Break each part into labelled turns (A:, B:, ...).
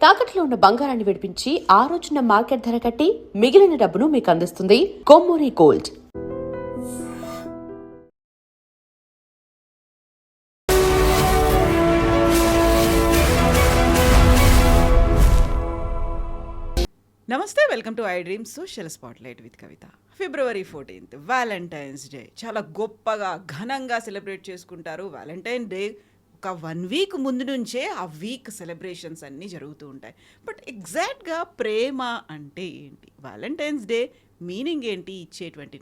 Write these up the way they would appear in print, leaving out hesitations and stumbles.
A: తాకట్లో ఉన్న బంగారాన్ని విడిపించి ఆ రోజున మార్కెట్ ధర కట్టి మిగిలిన డబ్బును మీకు అందిస్తుంది కొమ్మూరి గోల్డ్.
B: నమస్తే, welcome to I dream social spotlight with Kavitha. February 14th Valentine's day చాలా గొప్పగా ఘనంగా సెలబ్రేట్ చేసుకుంటారు. వ్యాలంటైన్ డే ఒక 1 వీక్ ముందు నుంచే ఆ వీక్ సెలబ్రేషన్స్ అన్నీ జరుగుతూ ఉంటాయి. బట్ ఎగ్జాక్ట్గా ప్రేమ అంటే ఏంటి, వ్యాలంటైన్స్ డే మీనింగ్ ఏంటి, ఇచ్చేటువంటి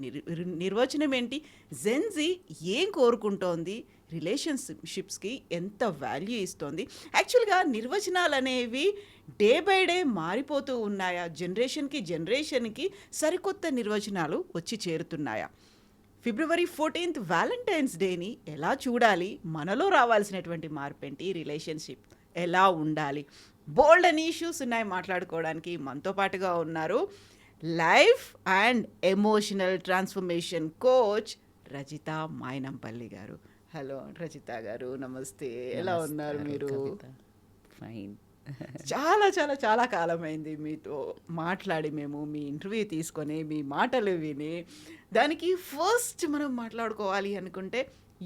B: నిర్వచనం ఏంటి, జెన్జీ ఏం కోరుకుంటోంది, రిలేషన్షిప్స్కి ఎంత వాల్యూ ఇస్తోంది, యాక్చువల్గా నిర్వచనాలు అనేవి డే బై డే మారిపోతూ ఉన్నాయా, జనరేషన్కి సరికొత్త నిర్వచనాలు వచ్చి చేరుతున్నాయా, February 14th వ్యాలంటైన్స్ డేని ఎలా చూడాలి, మనలో రావాల్సినటువంటి మార్పేంటి, రిలేషన్షిప్ ఎలా ఉండాలి, బోల్డ్ అని ఇష్యూస్ ఉన్నాయి మాట్లాడుకోవడానికి. మనతో పాటుగా ఉన్నారు life and emotional transformation coach Rajitha Mynampally గారు. హలో రజిత గారు, నమస్తే. ఎలా ఉన్నారు మీరు?
C: ఫైన్.
B: చాలా చాలా చాలా కాలమైంది మీతో మాట్లాడి, మేము మీ ఇంటర్వ్యూ తీసుకొని మీ మాటలు విని. దానికి ఫస్ట్ మనం మాట్లాడుకోవాలి అనుకుంటే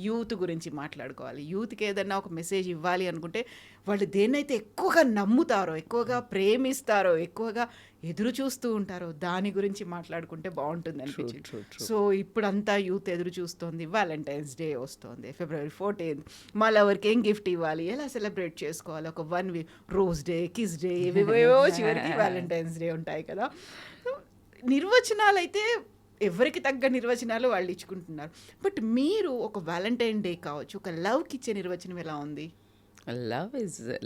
B: యూత్ గురించి మాట్లాడుకోవాలి. యూత్కి ఏదన్నా ఒక మెసేజ్ ఇవ్వాలి అనుకుంటే వాళ్ళు దేన్నైతే ఎక్కువగా నమ్ముతారో, ఎక్కువగా ప్రేమిస్తారో, ఎక్కువగా ఎదురు చూస్తూ ఉంటారో దాని గురించి మాట్లాడుకుంటే బాగుంటుంది అనిపించింది. సో ఇప్పుడంతా యూత్ ఎదురు చూస్తోంది, వ్యాలంటైన్స్ డే వస్తుంది, February 14th. మళ్ళీ ఎవరికి ఏం గిఫ్ట్ ఇవ్వాలి, ఎలా సెలబ్రేట్ చేసుకోవాలి, ఒక 1 week rose day, kiss day, ఇవేవో చివరికి వ్యాలంటైన్స్ డే ఉంటాయి కదా. నిర్వచనాలు అయితే ఎవరికి తగ్గ నిర్వచనాలు వాళ్ళు ఇచ్చుకుంటున్నారు. బట్ మీరు ఒక వ్యాలంటైన్ డే కావచ్చు, ఒక లవ్కి ఇచ్చే నిర్వచనం ఎలా ఉంది?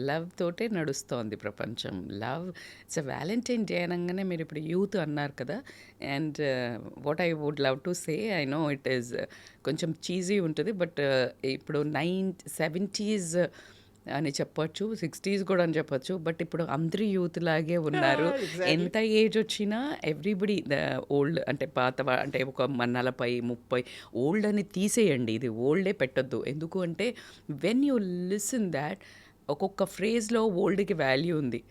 C: లవ్ తోటే నడుస్తోంది ప్రపంచం. లవ్ ఇట్స్ వ్యాలంటైన్ డే అనగానే మీరు ఇప్పుడు యూత్ అన్నారు కదా, and what I would love to say, I know it is కొంచెం చీజీ ఉంటుంది, బట్ ఇప్పుడు 70s అని చెప్పొచ్చు, 60s కూడా అని చెప్పొచ్చు, బట్ ఇప్పుడు అందరూ యూత్ లాగే ఉన్నారు. ఎంత ఏజ్ వచ్చినా ఎవ్రీబడి ఓల్డ్ అంటే పాత అంటే ఒక 40, 30 ఓల్డ్ అని తీసేయండి, ఇది ఓల్డే పెట్టొద్దు. ఎందుకు అంటే వెన్ యూ లిసన్ దాట్ ఒక్కొక్క ఫ్రేజ్లో ఓల్డ్కి వాల్యూ ఉంది.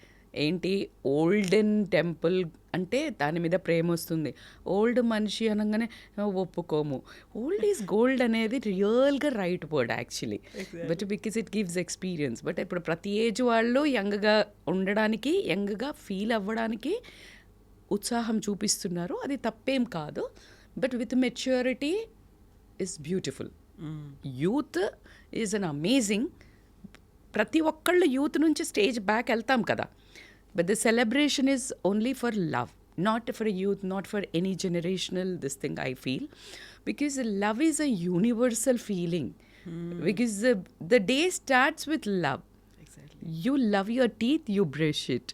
C: ఏంటి, ఓల్డెన్ టెంపుల్ అంటే దాని మీద ప్రేమ వస్తుంది. ఓల్డ్ మనిషి అనగానే ఒప్పుకోము. ఓల్డ్ ఈజ్ గోల్డ్ అనేది రియల్గా right word actually, but because it gives experience. But ఇప్పుడు ప్రతి ఏజ్ వాళ్ళు యంగ్గా ఉండడానికి, యంగ్గా ఫీల్ అవ్వడానికి ఉత్సాహం చూపిస్తున్నారు. అది తప్పేం కాదు, but with maturity is beautiful. Youth is an amazing. ప్రతి ఒక్కళ్ళు యూత్ నుంచి స్టేజ్ బ్యాక్ వెళ్తాం కదా, but the celebration is only for love, not for youth, not for any generational this thing, I feel, because love is a universal feeling. Because the day starts with love.
B: Exactly.
C: You love your teeth, you brush it.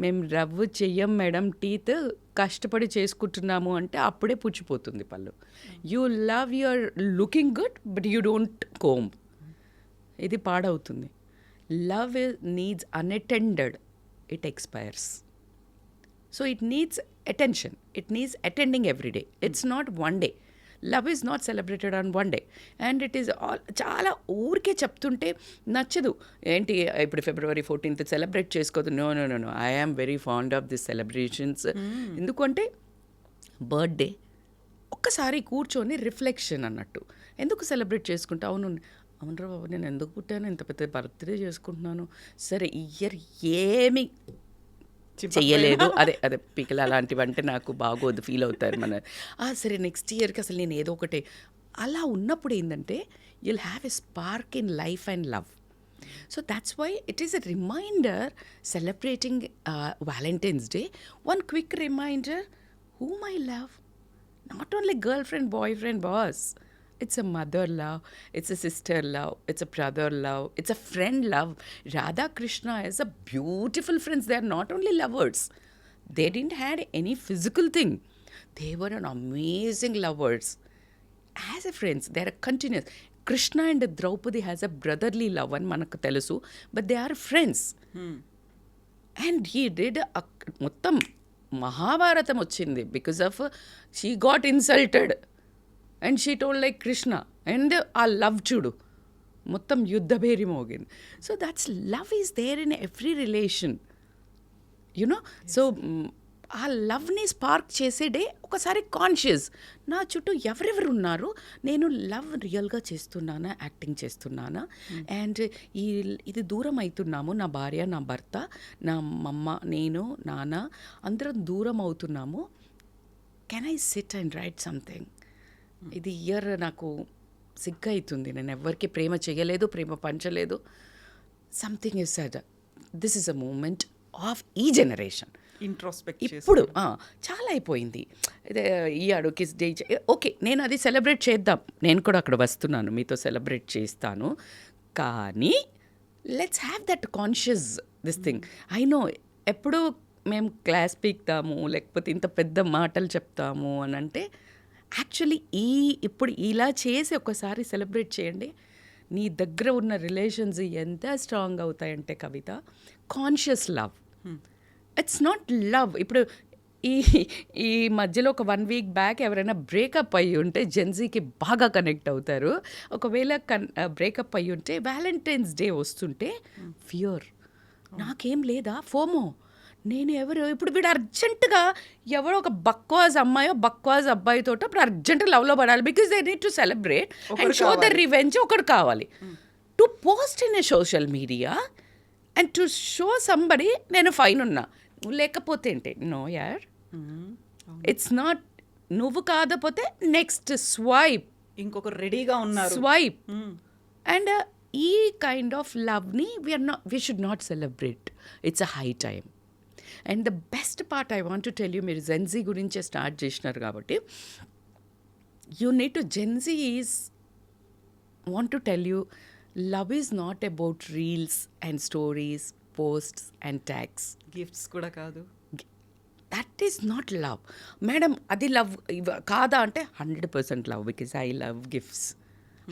C: మేము రవ్వు చెయ్యం madam, teeth కష్టపడి చేసుకుంటున్నాము అంటే అప్పుడే పుచ్చిపోతుంది పళ్ళు. You love your looking good, but you don't comb, ఇది పాడవుతుంది. Love needs unattended, it expires. So it needs attention. It needs attending every day. It's not one day. Love is not celebrated on one day. And it is all చాలా ఊరికే చెప్తుంటే నచ్చదు. ఏంటి ఇప్పుడు February 14th celebrate చేసుకోదు. No no no no, I am very fond of this celebrations. ఎందుకంటే birthday ఒక్కసారి కూర్చొని రిఫ్లెక్షన్ అన్నట్టు. ఎందుకు సెలబ్రేట్ చేసుకుంటా, అవునరా బాబు నేను ఎందుకు పుట్టాను, ఇంత పెద్ద బర్త్డే చేసుకుంటున్నాను, సరే ఇయర్ ఏమి చెయ్యలేదు, అదే పికలు అలాంటివి అంటే నాకు బాగోదు, ఫీల్ అవుతారు మన. సరే నెక్స్ట్ ఇయర్కి అసలు నేను ఏదో ఒకటి అలా ఉన్నప్పుడు ఏంటంటే you'll have a spark in life and love. So that's why it is a reminder celebrating Valentine's Day. One quick reminder, whom I love, not only girlfriend, boyfriend, boss. It's a mother love, it's a sister love, it's a brother love, it's a friend love. Radha Krishna is a beautiful friends. They are not only lovers. They didn't had any physical thing. They were an amazing lovers. As a friends, they are continuous. Krishna and Draupadi has a brotherly love and manaku telusu, but they are friends. And he did మొత్తం మహాభారతం వచ్చింది because of she got insulted. And she told like Krishna, and ఆ love చూడు, మొత్తం యుద్ధభేరి మోగింది. So that's love is there in every relation, you know. సో ఆ లవ్ని స్పార్క్ చేసే డే ఒకసారి కాన్షియస్, నా చుట్టూ ఎవరెవరు ఉన్నారు, నేను లవ్ రియల్గా చేస్తున్నానా, యాక్టింగ్ చేస్తున్నానా, అండ్ ఇది దూరం అవుతున్నాము, నా భార్య, నా భర్త, నా మమ్మ, నేను, నాన్న అందరం దూరం అవుతున్నాము. Can I sit and write something? ఇది ఇయర్ నాకు సిగ్గు అవుతుంది, నేను ఎవరికి ప్రేమ చేయలేదు, ప్రేమ పంచలేదు. Something is said, this is a moment of ఈ జనరేషన్.
B: ఇంట్రోస్పెక్ట్
C: ఇప్పుడు చాలా అయిపోయింది. ఈ కిస్ డే, ఓకే నేను అది సెలబ్రేట్ చేద్దాం, నేను కూడా అక్కడ వస్తున్నాను, మీతో సెలబ్రేట్ చేస్తాను, కానీ let's have that conscious this thing. I know ఎప్పుడు మేము క్లాస్ పీక్తాము, లేకపోతే ఇంత పెద్ద మాటలు చెప్తాము అని అంటే, యాక్చువల్లీ ఇప్పుడు ఇలా చేసి ఒకసారి సెలబ్రేట్ చేయండి, నీ దగ్గర ఉన్న రిలేషన్స్ ఎంత స్ట్రాంగ్ అవుతాయంటే కవిత, conscious love. It's not love. ఇప్పుడు ఈ మధ్యలో ఒక 1 వీక్ బ్యాక్ ఎవరైనా బ్రేకప్ అయ్యి ఉంటే జెన్జీకి బాగా కనెక్ట్ అవుతారు. ఒకవేళ బ్రేకప్ అయ్యి ఉంటే వ్యాలంటైన్స్ డే వస్తుంటే ఫియర్, నాకేం లేదా, ఫోమో, నేను ఎవరు, ఇప్పుడు వీడు అర్జెంటుగా ఎవరో ఒక బక్వాజ్ అమ్మాయో బక్వాజ్ అబ్బాయితో ఇప్పుడు అర్జెంటుగా లవ్లో పడాలి, because they need to celebrate and show the revenge. ఒకడు కావాలి to post in a social media and to show somebody నేను ఫైన్ ఉన్నా, నువ్వు లేకపోతే ఏంటి, నో యార్, ఇట్స్ నాట్, నువ్వు కాకపోతే నెక్స్ట్ స్వైప్,
B: ఇంకొకరు రెడీగా ఉన్నారు,
C: స్వైప్. అండ్ ఈ కైండ్ ఆఫ్ లవ్ని we should not celebrate. It's a high time. And the best part I want to tell you, మీరు జెన్జీ గురించే స్టార్ట్ చేసినారు కాబట్టి, you need to, Gen Z is want to tell you, love is not about reels and stories, posts and tags.
B: Gifts కూడా కాదు.
C: That is not love. Madam, అది love కాదా అంటే 100% love, because I love gifts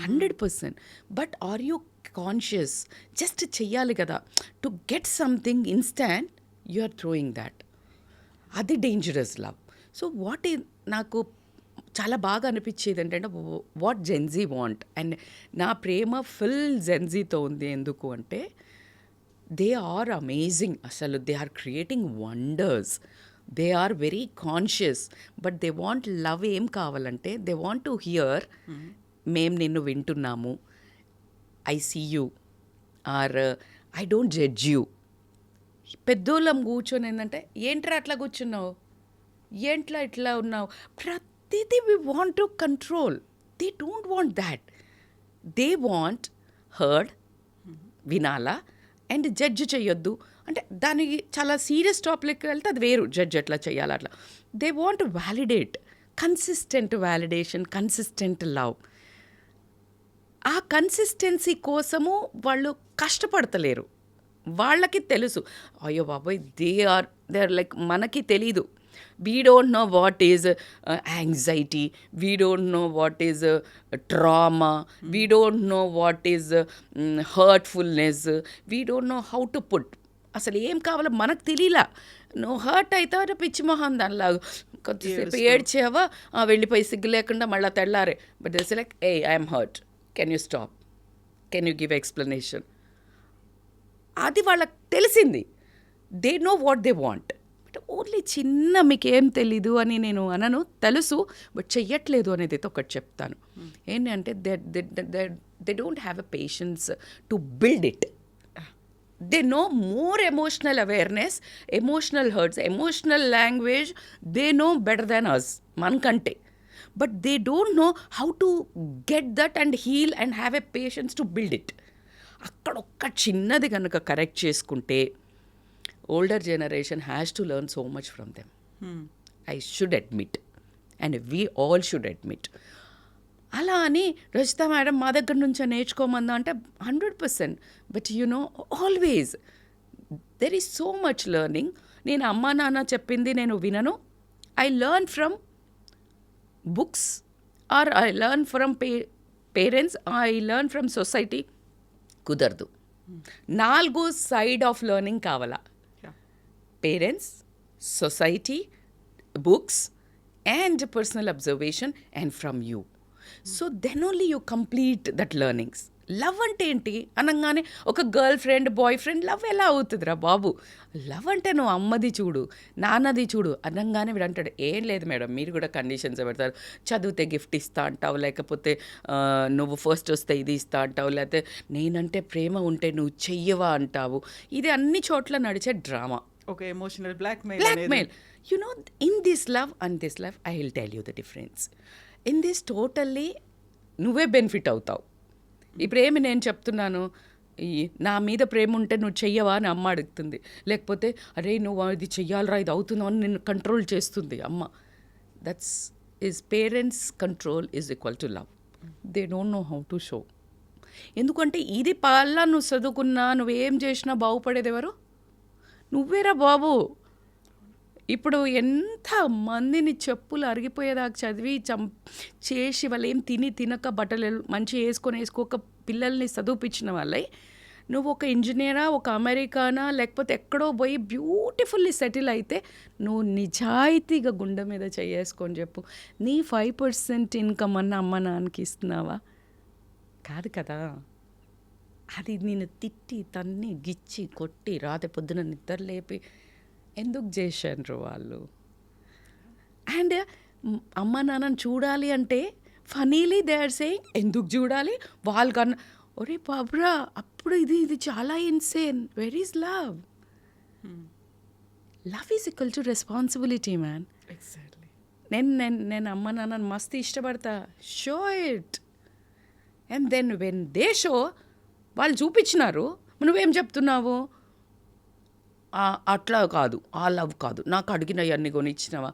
C: 100%. But are you conscious? Just చెయ్యాలి కదా, to get something instant you are throwing that, అది dangerous love. So నాకు చాలా బాగా అనిపించేది ఏంటంటే, వాట్ జెన్జీ వాంట్, అండ్ నా ప్రేమ ఫుల్ జెన్జీతో ఉంది. ఎందుకు అంటే దే ఆర్ అమేజింగ్, అసలు they are creating wonders, they are very conscious, but they want love. ఏం కావాలంటే దే వాంట్ టు హియర్, మేము నిన్ను వింటున్నాము, I see you, or I don't judge you. పెద్దోళ్ళం కూర్చొని ఏంటంటే, ఏంట్రా అట్లా కూర్చున్నావు, ఏంట్లా ఇట్లా ఉన్నావు, ప్రతిదీ we want to control. They don't want that. They want heard, వినాలా, అండ్ జడ్జ్ చేయొద్దు. అంటే దానికి చాలా సీరియస్ టాపిక్కి వెళ్తే అది వేరు, జడ్జ్ ఎట్లా చేయాలి అట్లా. They want validate, consistent validation, consistent love. ఆ కన్సిస్టెన్సీ కోసము వాళ్ళు కష్టపడతలేరు. వాళ్ళకి తెలుసు, అయ్యో బాబోయ్, దే ఆర్ లైక్, మనకి తెలీదు. We don't know what is anxiety, we don't know what is trauma, we don't know what is hurtfulness, we don't know how to put. అసలు ఏం కావాలో మనకు తెలియలా. నువ్వు హర్ట్ అవుతావు, పిచ్చి మొహం దానిలాగా కొద్దిసేపు ఏడ్చావా, వెళ్ళిపోయి సిగ్గు లేకుండా మళ్ళీ తెల్లారే. But this like, A I'm hurt, can you stop, can you give explanation. అది వాళ్ళకి తెలిసింది. They know what they want. But only చిన్న మీకేం తెలీదు అని నేను అనను, తెలుసు బట్ చెయ్యట్లేదు అనేది ఒకటి చెప్తాను. ఏంటంటే they don't have a patience to build it. They know more emotional awareness, emotional hurts, emotional language they know better than us, మనకంటే. But they don't know how to get that and heal and have a patience to build it. అక్కడ ఒక్క చిన్నది కనుక correct చేసుకుంటే, older generation has to learn so much from them. I should admit, and we all should admit. అలా అని Rajitha madam మా దగ్గర నుంచే నేర్చుకోమందా అంటే 100%. But you know, always there is so much learning. నేను అమ్మా నాన్న చెప్పింది నేను వినను. I learn from books, or I learn from parents, I learn from society. కుదరదు. 4 సైడ్ ఆఫ్ లెర్నింగ్ కావాలా. Parents, society, books, and personal observation, and from you. So then only you complete that learnings. Love అంటే ఏంటి అనగానే ఒక girlfriend boyfriend love ఎలా అవుతుందిరా బాబు? Love అంటే నువ్వు అమ్మది చూడు, నాన్నది చూడు అనగానే వీడు అంటాడు, ఏం లేదు మేడం, మీరు కూడా కండిషన్స్ పెడతారు. చదివితే గిఫ్ట్ ఇస్తా అంటావు, లేకపోతే నువ్వు ఫస్ట్ వస్తే ఇది ఇస్తా అంటావు, లేకపోతే నేనంటే ప్రేమ ఉంటే నువ్వు చెయ్యవా అంటావు. ఇది అన్ని చోట్ల నడిచే డ్రామా,
B: ఒక emotional blackmail
C: blackmail. You know, in this love and this love, I will tell you the difference. In this totally నువ్వే బెనిఫిట్ అవుతావు. ఇప్పుడు ఏమి నేను చెప్తున్నాను, ఈ నా మీద ప్రేమ ఉంటే నువ్వు చెయ్యవా అని అమ్మ అడుగుతుంది, లేకపోతే అరే నువ్వు ఇది చెయ్యాలరా ఇది అవుతుందో అని నిన్ను కంట్రోల్ చేస్తుంది అమ్మ. That's is parents control is equal to love. They don't know how to show. ఎందుకంటే ఇది పాలా నువ్వు చదువుకున్నా నువ్వేం చేసినా బాగుపడేది ఎవరు? నువ్వేరా బాబు. ఇప్పుడు ఎంత మందిని చెప్పులు అరిగిపోయేదాకా చదివి చేసి వాళ్ళు ఏం తినక బట్టలు మంచి వేసుకోక పిల్లల్ని చదివిపించిన వాళ్ళై నువ్వు ఒక ఇంజనీరా, ఒక అమెరికానా, లేకపోతే ఎక్కడో పోయి బ్యూటిఫుల్లీ సెటిల్ అయితే నువ్వు నిజాయితీగా గుండె మీద చేసుకొని చెప్పు, నీ 5% ఇన్కమ్ అన్న అమ్మ నాన్నకి ఇస్తున్నావా? కాదు కదా. అది నేను తిట్టి తన్ని గిచ్చి కొట్టి రాత్రి పొద్దున నిద్ర లేపి ఎందుకు చేశారు వాళ్ళు? అండ్ అమ్మ నాన్నని చూడాలి అంటే ఫనీలీ దే ఆర్ సేయింగ్ ఎందుకు చూడాలి వాళ్ళకన్నా, ఒరే బాబురా అప్పుడు ఇది చాలా insane. Where is love? Love is equal to responsibility man.
B: Exactly.
C: నేను అమ్మ నాన్నని మస్తు ఇష్టపడతా, show it. And then when they show, వాళ్ళు చూపించినారు, నువ్వేం చెప్తున్నావు? అట్లా కాదు, ఆ లవ్ కాదు, నాకు అడిగినవన్నీ కొనిచ్చినవా?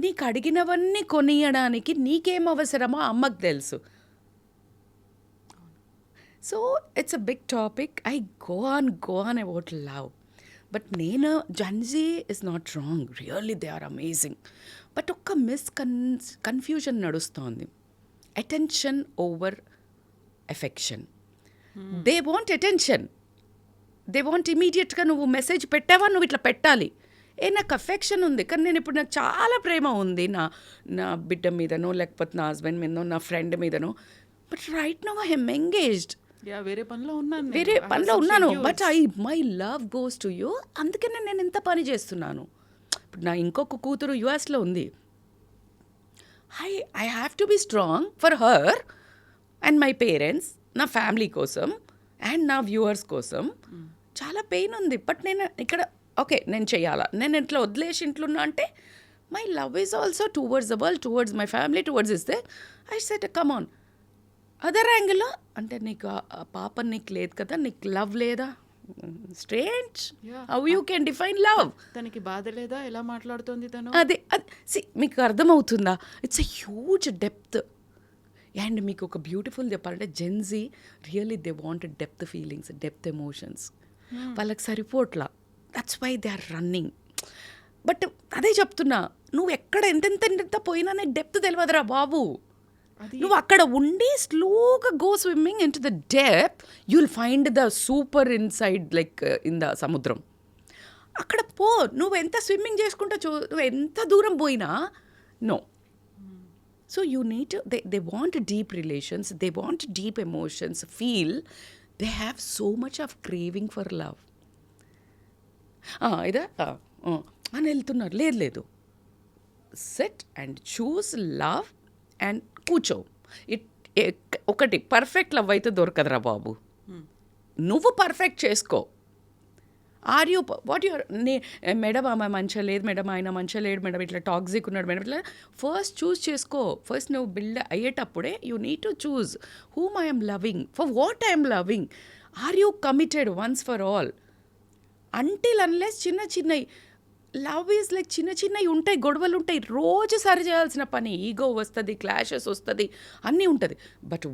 C: నీకు అడిగినవన్నీ కొనియడానికి నీకేం అవసరమో అమ్మకు తెలుసు. So it's a big topic. I go on about love. But నేను Gen Z is not wrong, really they are amazing. But ఒక్క కన్ఫ్యూజన్ నడుస్తోంది. Attention over affection. They want attention, they want ఇమీడియట్గా నువ్వు మెసేజ్ పెట్టావా నువ్వు ఇట్లా పెట్టాలి. నాకు అఫెక్షన్ ఉంది కానీ నేను ఇప్పుడు నాకు చాలా ప్రేమ ఉంది నా బిడ్డ మీదనో, లేకపోతే నా హస్బెండ్ మీదనో, నా ఫ్రెండ్ మీదనో. But right now I am engaged,
B: వేరే
C: పనిలో ఉన్నాను. But my love goes to you. అందుకనే నేను ఇంత పని చేస్తున్నాను. ఇప్పుడు నా ఇంకొక కూతురు యుఎస్లో ఉంది. I have to be strong for her and my parents, నా ఫ్యామిలీ కోసం అండ్ నా వ్యూవర్స్ కోసం. చాలా పెయిన్ ఉంది. బట్ నేను ఇక్కడ ఓకే నేను చెయ్యాలా, నేను ఇట్లా వదిలేసి ఇంట్లో ఉన్నా అంటే my love is also towards the world, towards my family, towards is they. I set come on. Other యాంగిల్లో అంటే నీకు ఆ పాప నీకు లేదు కదా, నీకు లవ్ లేదా? Strange. How you can define love?
B: తనకి బాధ లేదా? ఎలా మాట్లాడుతోంది తను?
C: అదే మీకు అర్థమవుతుందా? It's a huge depth. And మీకు ఒక బ్యూటిఫుల్ చెప్పాలంటే Gen Z really they want depth feelings, depth emotions. వాళ్ళకి సరిపోట్లా. That's why they are running. But అదే చెప్తున్నా, నువ్వు ఎక్కడ ఎంతెంత పోయినా నీకు డెప్త్ తెలియదురా బాబు. నువ్వు అక్కడ ఉండి స్లోగా go swimming in to the depth, you will find the super inside like in the సముద్రం. అక్కడ పో, నువ్వు ఎంత స్విమ్మింగ్ చేసుకుంటా నువ్వు ఎంత దూరం పోయినా no. So you need to, they want deep relations, they want deep emotions, feel, they have so much of craving for love. ఇదా అని వెళ్తున్నారు. లేదు, set and choose love and కూర్చో. ఒకటి పర్ఫెక్ట్ లవ్ అయితే దొరకదురా బాబు. నువ్వు పర్ఫెక్ట్ చేసుకో. Are you what your madam ఆమె మంచిగా లేదు మేడం, ఆయన మంచిగా లేడు మేడం, ఇట్లా టాక్సిక్ ఉన్నాడు మేడం, ఇట్లా ఫస్ట్ చూస్ చేసుకో. ఫస్ట్ నువ్వు బిల్డ్ అయ్యేటప్పుడే you need to choose whom I'm loving, for what I'm loving. Are you committed once for all? Until unless చిన్నవి లవ్ ఈజ్ లైక్ చిన్నవి ఉంటాయి, గొడవలు ఉంటాయి, రోజు సరి చేయాల్సిన పని. ఈగో వస్తుంది, క్లాషెస్ వస్తుంది, అన్నీ ఉంటుంది. బట్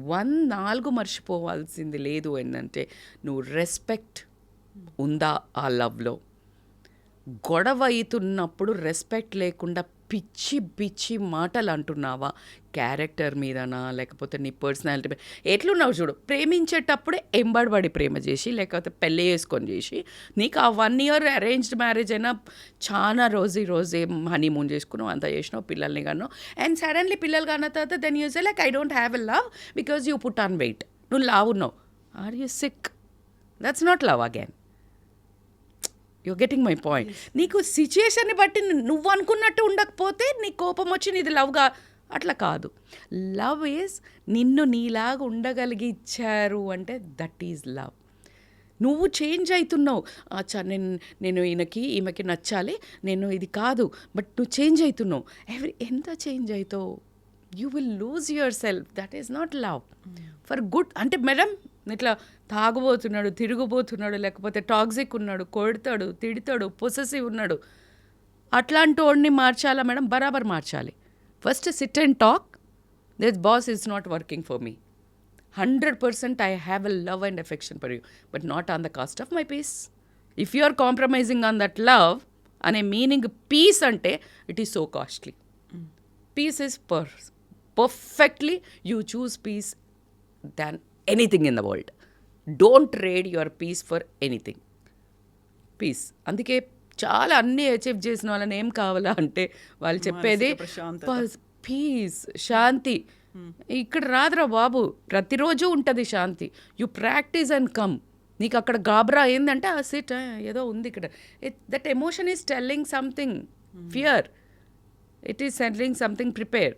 C: 4 మర్చిపోవాల్సింది లేదు ఏంటంటే నువ్వు రెస్పెక్ట్ ఉందా ఆ లవ్లో. గొడవ అవుతున్నప్పుడు రెస్పెక్ట్ లేకుండా పిచ్చి మాటలు అంటున్నావా? క్యారెక్టర్ మీదనా, లేకపోతే నీ పర్సనాలిటీ మీద ఎట్లున్నావు చూడు. ప్రేమించేటప్పుడే ఎంబడిబడి ప్రేమ చేసి, లేకపోతే పెళ్ళి చేసుకొని చేసి, నీకు ఆ 1 year అరేంజ్డ్ మ్యారేజ్ అయినా చాలా రోజే హనీమూన్ చేసుకున్నావు, అంతా చేసినావు, పిల్లల్ని కన్నావు. అండ్ సడన్లీ పిల్లలు కన్న తర్వాత then you say like I don't have a love because you put on weight. నువ్వు లావు ఉన్నావు. Are you sick? That's not love again. You're getting my point. నీకు సిచ్యుయేషన్ని బట్టి నువ్వు అనుకున్నట్టు ఉండకపోతే నీ కోపం వచ్చి నీది లవ్గా అట్లా కాదు. లవ్ ఈజ్ నిన్ను నీలాగా ఉండగలిగి ఇచ్చారు అంటే దట్ ఈజ్ లవ్. నువ్వు చేంజ్ అవుతున్నావు. అచ్చా నేను ఈమెకి నచ్చాలి, నేను ఇది కాదు, బట్ నువ్వు చేంజ్ అవుతున్నావు. ఎంత చేంజ్ అవుతావు? You will lose your self. That is not love for good. అంటే మేడం ఇట్లా తాగుబోతున్నాడు, తిరుగుబోతున్నాడు, లేకపోతే టాక్సిక్ ఉన్నాడు, కొడతాడు, తిడతాడు, పొసెసివ్ ఉన్నాడు, అట్లాంటి వాడిని మార్చాలా మేడం? బరాబర్ మార్చాలి. First SIT and talk. This boss is not working for me. 100% I have a love and affection for you, but not on the cost of my peace. If you are compromising on that love, అనే meaning peace అంటే it is so costly. Peace is perfectly you choose peace than anything in the world. Don't trade your peace for anything. Peace. అందుకే చాలా అన్నీ achieve చేసిన వాళ్ళని ఏం కావాలా అంటే వాళ్ళు చెప్పేది పీస్, శాంతి. ఇక్కడ రాదురా బాబు, ప్రతిరోజు ఉంటుంది శాంతి. You practice and come. నీకు అక్కడ గాబరా ఏంటంటే ఆ సిట్ ఏదో ఉంది ఇక్కడ. That emotion is telling something. Fear, it is telling something. Prepare.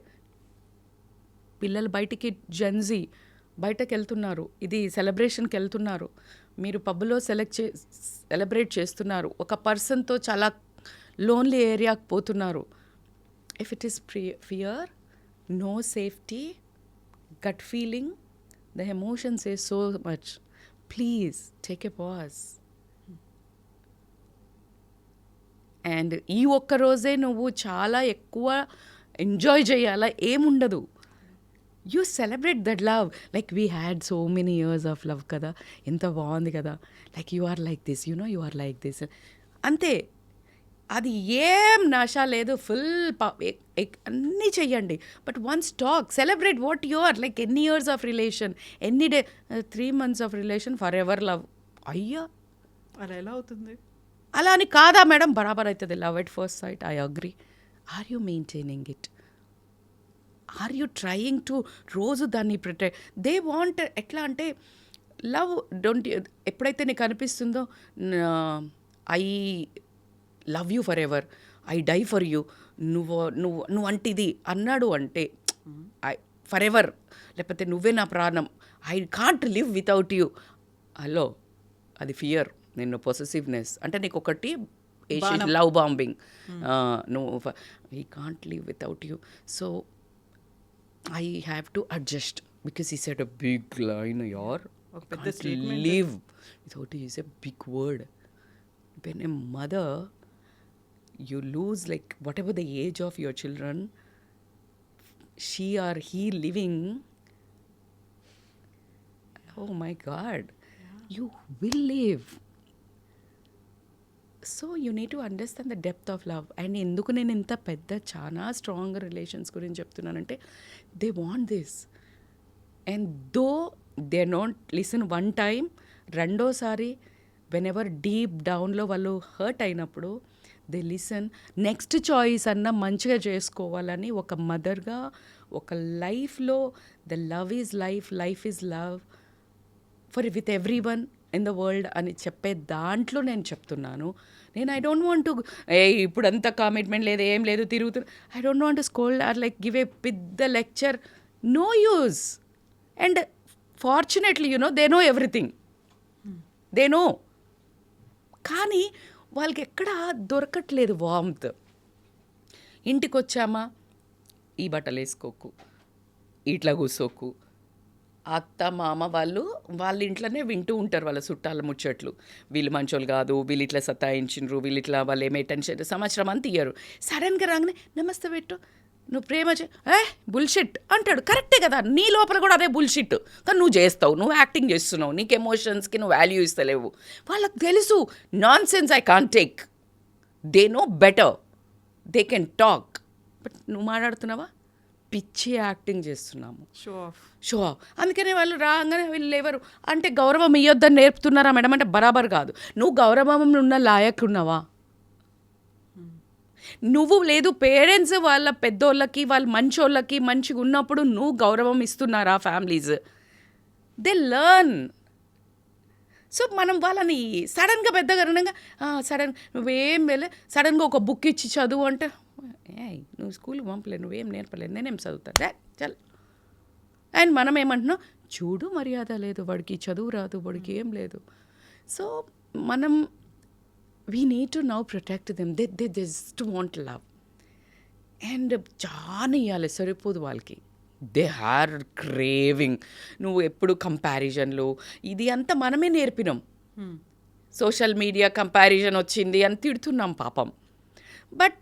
C: పిల్లలు బయటికి జెన్జీ బయటకు వెళ్తున్నారు, ఇది సెలబ్రేషన్కి వెళ్తున్నారు, మీరు పబ్లో సెలబ్రేట్ చేస్తున్నారు, ఒక పర్సన్తో చాలా లోన్లీ ఏరియాకి పోతున్నారు. If it is fear, no safety, gut feeling, the emotion says so much. Please take a pause. And ఈ ఒక్క రోజే నువ్వు చాలా ఎక్కువ ఎంజాయ్ చేయాలా ఏముండదు. You celebrate that love. Like we had so many years of love కదా, ఎంత బాగుంది కదా, like you are like this, you are like this, అంతే. అది ఏం నాశా లేదు. ఫుల్ అన్నీ చెయ్యండి, but once talk, celebrate what you are. Like ఎన్ని ఇయర్స్ ఆఫ్ రిలేషన్, ఎన్ని 3 months of relation, forever love. అయ్యా
B: అలా ఎలా అవుతుంది?
C: అలా అని కాదా మేడం? బరాబర్ అవుతుంది. Love at first sight, I agree. Are you maintaining it? Are you trying to రోజు దాన్ని ప్రొటెక్ట్? దే వాంట్ ఎట్లా అంటే లవ్ డోంట్. ఎప్పుడైతే నీకు అనిపిస్తుందో I love you forever, I die for you, నువ్వు అంటిది అన్నాడు అంటే ఐ ఫర్ ఎవర్, లేకపోతే నువ్వే నా ప్రాణం, I can't live without you. Hello, అది ఫియర్. నిన్ను పొసెసివ్నెస్ అంటే నీకు ఒకటి లవ్ బాంబింగ్. నువ్వు I can't live without you, so I have to adjust because ఈ set a big line. Your live without you is a big word. When a mother, you lose, like whatever the age of your children, she or he living, oh my God, you will live. So you need to understand the depth of love. And ఎందుకు నేను ఇంత పెద్ద చాలా strong relations గురించి చెప్తున్నానంటే they want this, and though they don't listen one time, రెండోసారి whenever deep downలో వాళ్ళు hurt అయినప్పుడు దే లిసన్. నెక్స్ట్ చాయిస్ అన్న మంచిగా చేసుకోవాలని ఒక మదర్గా, ఒక లైఫ్లో the love is life, life is love for with every one in the world అని చెప్పే దాంట్లో నేను చెప్తున్నాను. నేను ఐ డోంట్ వాంట్ టు ఇప్పుడంతా కమిట్మెంట్ లేదు, ఏం లేదు, తిరుగుతున్నా. I don't want to scold or like give a పెద్ద lecture. No use. And fortunately they know everything, they know. కానీ వాళ్ళకి ఎక్కడ దొరకట్లేదు వార్మ్త్. ఇంటికి వచ్చామా, ఈ బట్టలు వేసుకోకు, ఇట్లా కూర్చోకు. అత్త మామ వాళ్ళ ఇంట్లోనే వింటూ ఉంటారు వాళ్ళ చుట్టాల ముచ్చట్లు. వీళ్ళు మంచోళ్ళు కాదు, వీళ్ళు ఇట్లా సతాయించిండ్రు, వీళ్ళు ఇట్లా, వాళ్ళు ఏమే టెన్షన్, సంవత్సరం అంతా ఇయ్యరు. సడన్గా రాగానే నమస్తే పెట్టు, నువ్వు ప్రేమ బుల్షిట్ అంటాడు. కరెక్టే కదా, నీ లోపల కూడా అదే బుల్షిట్, కానీ నువ్వు చేస్తావు, నువ్వు యాక్టింగ్ చేస్తున్నావు, నీకు ఎమోషన్స్కి నువ్వు వాల్యూ ఇస్తలేవు. వాళ్ళకి తెలుసు non sense I can't take. They know better, they can talk, but నువ్వు మాట్లాడుతున్నావా? పిచ్చి యాక్టింగ్ చేస్తున్నాము, షో ఆఫ్. అందుకనే వాళ్ళు రాగానే వీళ్ళు లేవరు అంటే గౌరవం ఇవ్వద్దని నేర్పుతున్నారా మేడం అంటే బరాబర్ కాదు. నువ్వు గౌరవం ఉన్న లాయకున్నావా? నువ్వు లేదు. పేరెంట్స్ వాళ్ళ పెద్దోళ్ళకి, వాళ్ళ మంచోళ్ళకి మంచిగా ఉన్నప్పుడు నువ్వు గౌరవం ఇస్తున్నారా? ఫ్యామిలీస్ దే లెర్న్ సో మనం వాళ్ళని సడన్గా పెద్దగా సడన్ నువ్వేం వెళ్ళే సడన్గా ఒక బుక్ ఇచ్చి చదువు అంటే నువ్వు స్కూల్కి పంపలేదు నువ్వేం నేర్పలేదు నేనేం చదువుతా చల్. అండ్ మనం ఏమంటున్నాం చూడు మర్యాద లేదు వాడికి చదువు రాదు వాడికి ఏం లేదు. సో మనం we need to now protect them they just want love. And చాలా ఇవ్వాలి సరిపోదు వాళ్ళకి. They are craving. నువ్వు ఎప్పుడు కంపారిజన్లు ఇది అంతా మనమే నేర్పినాం. సోషల్ మీడియా కంపారిజన్ వచ్చింది అని తిడుతున్నాం పాపం. బట్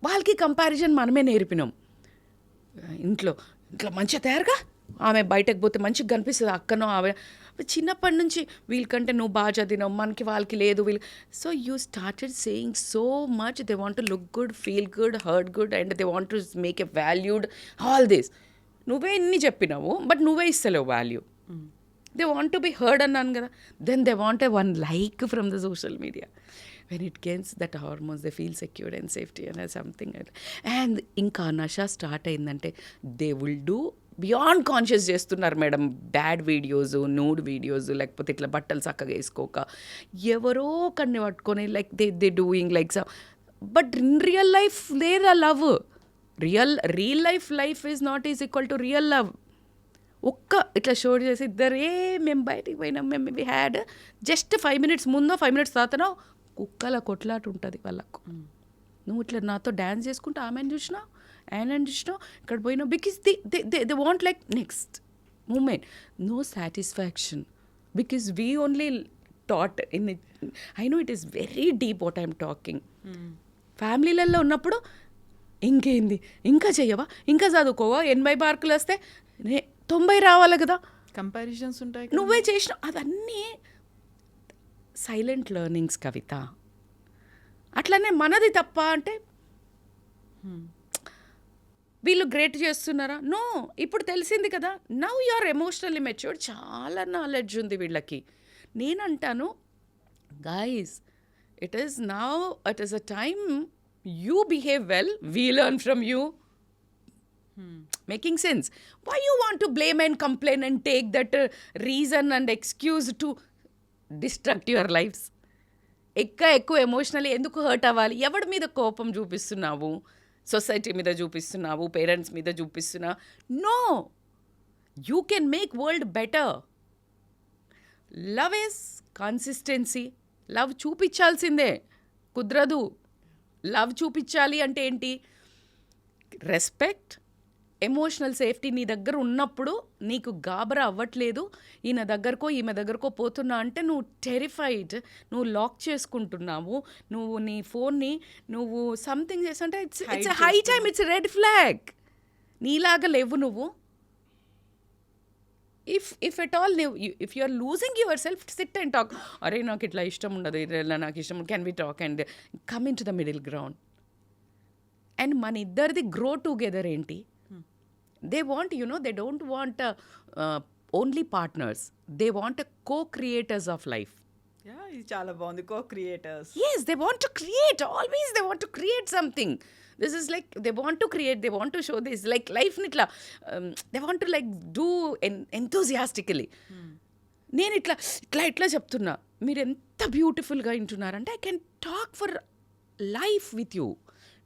C: వాళ్ళకి కంపారిజన్ మనమే నేర్పినాం. ఇంట్లో మంచిగా తయారుగా ఆమె బయటకు పోతే మంచిగా కనిపిస్తుంది అక్కనో ఆమె చిన్నప్పటి నుంచి వీళ్ళకంటే నువ్వు బాగా చదివినావు మనకి వాళ్ళకి లేదు వీళ్ళు. So you started saying so much they want to look good feel good hurt good and they want to make a valued all this. నువ్వే ఇన్ని చెప్పినావు బట్ నువ్వే ఇస్తలేవు value. They want to be heard అన్నాను కదా. Then they want a one like from the social media. When it gains that hormones they feel secured and safety and something. And ఇంకా నషా start అయిందంటే they will do beyond conscious చేస్తున్నారు madam. Bad videos nude videos లేకపోతే ఇట్లా బట్టలు చక్కగా వేసుకోక ఎవరో కన్ని పట్టుకొని like they doing like some. But in real life there a love. Real life is not is equal to real love. ఒక్క ఇట్లా షో చేసి ఇద్దరే మేము బయటికి పోయినాం మేము వి హ్యాడ్ జస్ట్ 5 minutes ముందో 5 minutes తర్వాతనో కుక్కల కొట్లాట ఉంటుంది వాళ్ళకు. నువ్వు ఇట్లా నాతో డ్యాన్స్ చేసుకుంటూ ఆమెను చూసినావు ఆయనని చూసినావు ఇక్కడ పోయినావు because they want like next moment no satisfaction because we only taught in I know it is very deep what I'm talking. ఫ్యామిలీలలో ఉన్నప్పుడు ఇంకేంది ఇంకా చెయ్యవా ఇంకా చదువుకోవా 80 మార్కులు వస్తే 90 రావాలి కదా
B: కంపారిజన్స్ ఉంటాయి.
C: నువ్వే చేసిన అదన్నీ సైలెంట్ లెర్నింగ్స్ కవిత. అట్లనే మనది తప్ప అంటే వీళ్ళు గ్రేట్ చేస్తున్నారా? నో. ఇప్పుడు తెలిసింది కదా now you are emotionally matured. చాలా నాలెడ్జ్ ఉంది వీళ్ళకి. నేనంటాను guys it is a time you behave well, we learn from you. Making sense? Why you want to blame and complain and take that reason and excuse to destruct your lives? ఎక్కువ emotionally ఎందుకు hurt అవ్వాలి? ఎవడి మీద కోపం చూపిస్తున్నావు? Society మీద చూపిస్తున్నావు, parents మీద చూపిస్తున్నా? No, you can make world better. Love is consistency. Love చూపించాల్సిందే, కుదరదు. లవ్ చూపించాలి అంటే ఏంటి? రెస్పెక్ట్, ఎమోషనల్ సేఫ్టీ నీ దగ్గర ఉన్నప్పుడు నీకు గాబరా అవ్వట్లేదు. ఈయన దగ్గరకో ఈమె దగ్గరకో పోతున్నా అంటే నువ్వు టెరిఫైడ్, నువ్వు లాక్ చేసుకుంటున్నావు, నువ్వు నీ ఫోన్ని నువ్వు సంథింగ్ చేస్తుంటే it's high time, it's red flag. నీలాగా లేవు నువ్వు. If at all if you are losing yourself, sit and talk. అరే నాకు ఇట్లా ఇష్టం ఉండదు, ఇలా నాకు ఇష్టం, can we talk and come into the middle ground. And మన ఇద్దరిది గ్రో టుగెదర్ ఏంటి? They want they don't want only partners, they want co-creators of life.
B: ఇది చాలా బాగుంది, co-creators.
C: Yes, they want to create. Always they want to create something. This is like they want to create, they want to show this. Like life nitla, they want to like do enthusiastically. నేను ఇట్లా చెప్తున్నా, మీరు ఎంత బ్యూటిఫుల్గా వింటున్నారంటే I can talk for life with you.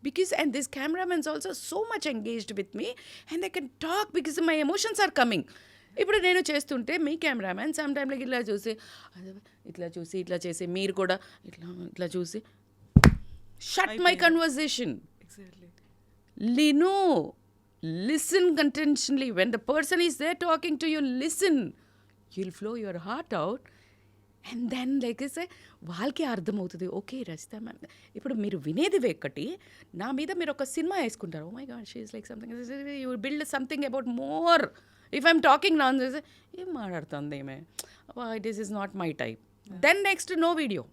C: Because and this cameraman is also so much engaged with me and I can talk because my emotions are coming. ఇప్పుడు నేను చేస్తుంటే మీ కెమెరామ్యాన్ సమ్ టైమ్ లైక్ ఇట్లా చూసి ఇట్లా చేసి మీరు కూడా ఇట్లా చూసి shut my conversation. Listen contentionally. When the person is there talking to you, listen. You'll flow your heart out and then like వాళ్ళకి అర్థమవుతుంది, ఓకే రచిత మ్యామ్. ఇప్పుడు మీరు వినేది ఒకటి, నా మీద మీరు ఒక సినిమా వేసుకుంటారు. Oh my God she is like something, you build something about more. If I'm talking నాన్ ఏం మాట్లాడుతుంది ఏమే, this is not my type, then next no video.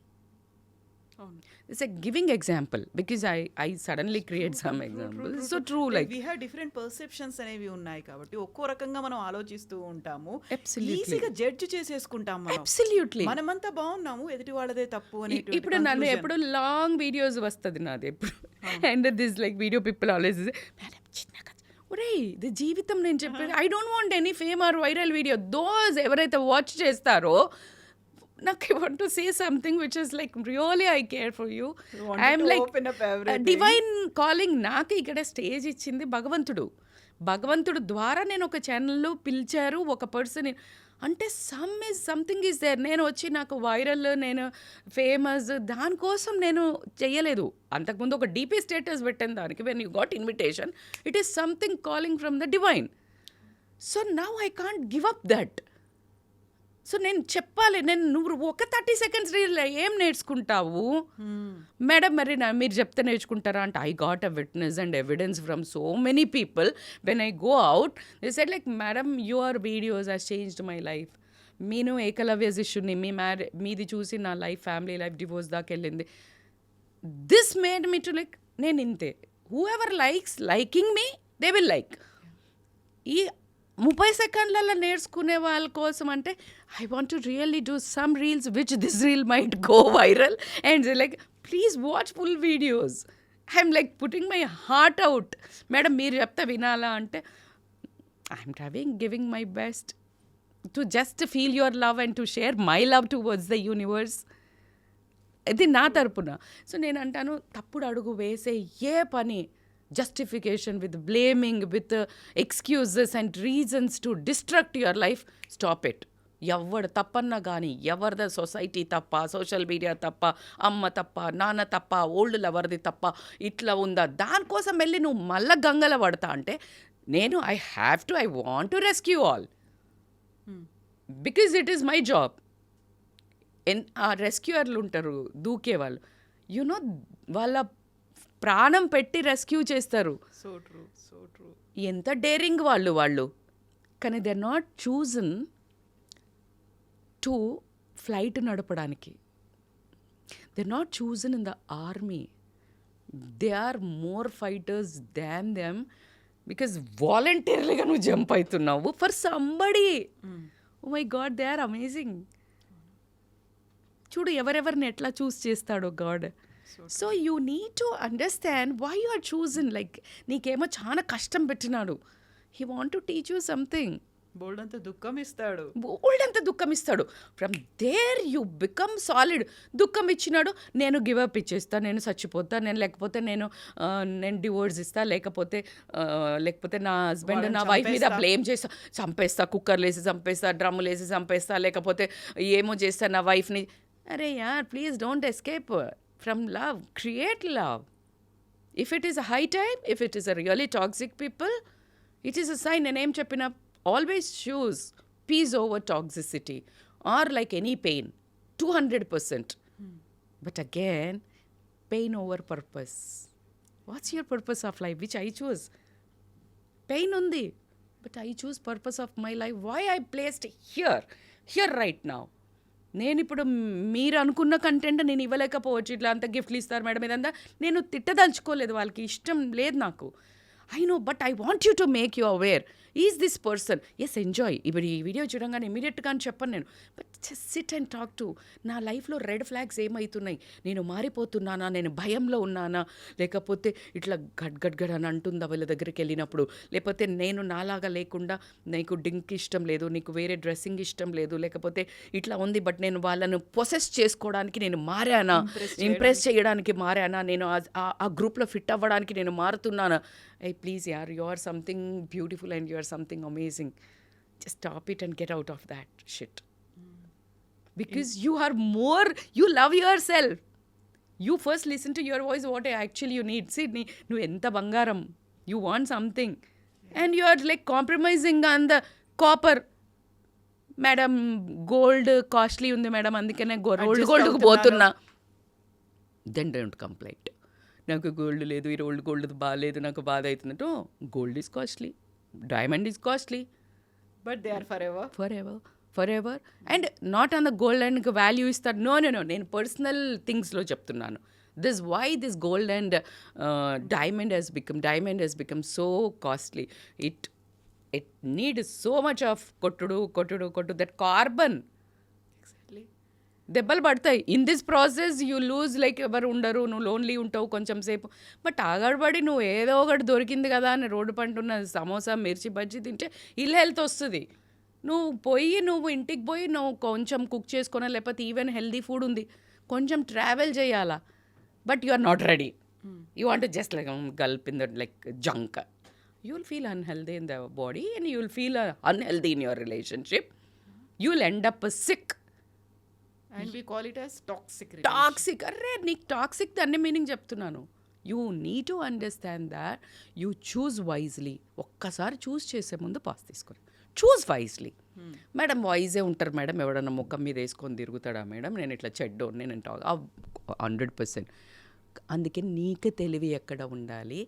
C: It's a giving example because I suddenly create some examples. So true, like
B: we have different perceptions అనేవి ఉన్నాయి కాబట్టి ఒక్కో రకంగా మనం ఆలోచిస్తూ ఉంటాము.
C: Absolutely.
B: ఈజీగా జడ్జ్ చేసేసుకుంటాం మనం.
C: Absolutely.
B: మనమంతా బాగున్నాము, ఎదుటి వాళ్ళదే తప్పు అని.
C: ఇప్పుడు నన్ను ఎప్పుడు లాంగ్ వీడియోస్ వస్తుంది నాది ఎప్పుడు. And this like video people always madam చిన్నగా ఒరే ఇది జీవితం. నేను చెప్పేది I don't want any fame or viral video. Those ఎవరైతే వాచ్ చేస్తారో నాకు I want to say something which is like really I care for you.
B: You wanted
C: I'm
B: to
C: like
B: open up everything.
C: Divine calling. నాకు ఇక్కడ stage ఇచ్చింది భగవంతుడు ద్వారా నేను ఒక ఛానల్లో పిలిచారు ఒక పర్సన్ అంటే సంథింగ్ ఈజ్ దేర్. నేను వచ్చి నాకు వైరల్, నేను ఫేమస్ దానికోసం నేను చెయ్యలేదు. అంతకుముందు ఒక డీపీ స్టేటస్ పెట్టాను దానికి. When you got invitation, it is something calling from the divine. So now I can't give up that. So నేను చెప్పాలి, నువ్వు ఒక 30 seconds రీల్లో ఏం నేర్చుకుంటావు మేడం? మరి మీరు చెప్తే నేర్చుకుంటారా అంటే I got a witness and evidence from so many people when I go out. They said like madam your videos has changed my life. నేను ఏకలవ్య శిష్యుని, మీది చూసి నా లైఫ్, ఫ్యామిలీ లైఫ్, డివోర్స్ దాకా వెళ్ళింది. This made me to like నేను ఇంతే. Who ever liking me they will like. ఈ 30 సెకండ్లలో నేర్చుకునే వాళ్ళ కోసం అంటే I want to really do some reels which this reel might go viral and like please watch full videos. I'm like putting my heart out. Madam మీరు చెప్తే వినాలా అంటే I'm giving my best to just feel your love and to share my love towards the universe. ఇది నా తరపున. So నేను అంటాను, తప్పుడు అడుగు వేసే ఏ పని justification, with blaming, with excuses and reasons to destruct your life, stop it. ఎవడు తప్పన్నా కానీ, ఎవరిద సొసైటీ తప్ప, సోషల్ మీడియా తప్ప, అమ్మ తప్ప, నాన్న తప్ప, ఓల్డ్ లవర్ది తప్ప, ఇట్లా ఉందా దానికోసం వెళ్ళి నువ్వు మళ్ళా గంగల పడతా అంటే నేను I want to rescue all because it is my job. ఆ రెస్క్యూయర్లు ఉంటారు దూకేవాళ్ళు, యునో వాళ్ళ ప్రాణం పెట్టి రెస్క్యూ చేస్తారు.
B: So true.
C: ఎంత డేరింగ్ వాళ్ళు. కానీ they are not chosen to flight నడపడానికి. They are not chosen in the army. They are more fighters than them because వాలంటీర్లీగా నువ్వు జంప్ అవుతున్నావు for somebody. Oh my God, they are amazing. చూడు ఎవరెవరిని ఎట్లా చూస్ చేస్తాడో God. So you need to understand why you are chosen. Like నీకేమో చాలా కష్టం పెట్టినాడు. He want to teach you something.
B: బోల్డ్ అంత దుఃఖం ఇస్తాడు. From there you become solid. దుఃఖం ఇచ్చినాడు, నేను గివప్ ఇచ్చేస్తా, నేను చచ్చిపోతా, లేకపోతే నేను డివోర్స్ ఇస్తా, లేకపోతే నా హస్బెండ్ నా వైఫ్ మీద బ్లేమ్ చేస్తా, చంపేస్తా, కుక్కర్లు వేసి చంపేస్తా, డ్రమ్ములు వేసి చంపేస్తా, లేకపోతే ఏమో చేస్తా నా వైఫ్ని. అరే యార్, please don't escape from love. Create love. If it is a high time, if it is a really toxic people, it is a sign. And em cheppina, always choose peace over toxicity or like any pain, 200%. But again, pain over purpose. What's your purpose of life? Which I choose. Pain undi, but I choose purpose of my life. Why I placed here right now. నేను ఇప్పుడు మీరు అనుకున్న content నేను ఇవ్వలేకపోవచ్చు. ఇట్లా అంత గిఫ్ట్లు ఇస్తారు madam, ఇదంతా నేను తిట్టదలుచుకోలేదు, వాళ్ళకి ఇష్టం లేదు నాకు. I know, but I want you to make you aware. Is this person? Yes, enjoy. ఇప్పుడు ఈ వీడియో చూడంగానే ఇమీడియట్గా అని చెప్పను నేను, but just sit and talk to. నా లైఫ్లో రెడ్ ఫ్లాగ్స్ ఏమవుతున్నాయి, నేను మారిపోతున్నానా, నేను భయంలో ఉన్నానా, లేకపోతే ఇట్లా గడ్ అని అంటుందా వాళ్ళ దగ్గరికి వెళ్ళినప్పుడు, లేకపోతే నేను నాలాగా లేకుండా నీకు డింక్ ఇష్టం లేదు, నీకు వేరే డ్రెస్సింగ్ ఇష్టం లేదు, లేకపోతే ఇట్లా ఉంది బట్ నేను వాళ్ళను పొసెస్ చేసుకోవడానికి నేను మారానా, ఇంప్రెస్ చేయడానికి మారానా, నేను ఆ గ్రూప్లో ఫిట్ అవ్వడానికి నేను మారుతున్నానా. Hey, please, yaar, you are something beautiful and you are something amazing. Just stop it and get out of that shit. Because you are more, you love yourself. You first listen to your voice, what actually you need. See, nu enta bangaram. You want something. And you are like compromising on the copper. Madam, gold costly undi madam, andikane gold ku potunna. Then don't complain. నాకు gold లేదు, ఈ rolled gold బాగాలేదు, నాకు బాధ అవుతుందంటో. Gold is costly, diamond is costly, but they are
C: forever. And not on the gold and value ఇస్తారు. నో, నేను పర్సనల్ థింగ్స్లో చెప్తున్నాను. Why this gold and diamond has become so costly. It need so much of కొట్టుడు that carbon. దెబ్బలు పడతాయి. In this process you lose, like ఎవరు ఉండరు, నువ్వు లోన్లీ ఉంటావు కొంచెం సేపు. బట్ ఆగడబడి నువ్వు ఏదో ఒకటి దొరికింది కదా అని రోడ్డు పంటున్న సమోసా, మిర్చి బజ్జీ తింటే ఇల్ హెల్త్ వస్తుంది. నువ్వు ఇంటికి పోయి నువ్వు కొంచెం కుక్ చేసుకున్నా, లేకపోతే ఈవెన్ హెల్దీ ఫుడ్ ఉంది, కొంచెం ట్రావెల్ చేయాలా, but you are not ready. You want just like gulp in the like junk. You will feel unhealthy in the body and you will feel unhealthy in your relationship. You will end up sick.
B: And we call it as toxic.
C: Toxic, అర్రే నీకు toxic దాన్ని meaning చెప్తున్నాను. You need to understand that you choose wisely. ఒక్కసారి choose చేసే ముందు pause తీసుకొని choose wisely. Madam వైజే ఉంటారు మేడం, ఎవడన్నా ముఖం మీద వేసుకొని తిరుగుతాడా మేడం, నేను ఇట్లా చెడ్డోని, నేను 100%. అందుకే నీకు తెలివి ఎక్కడ ఉండాలి.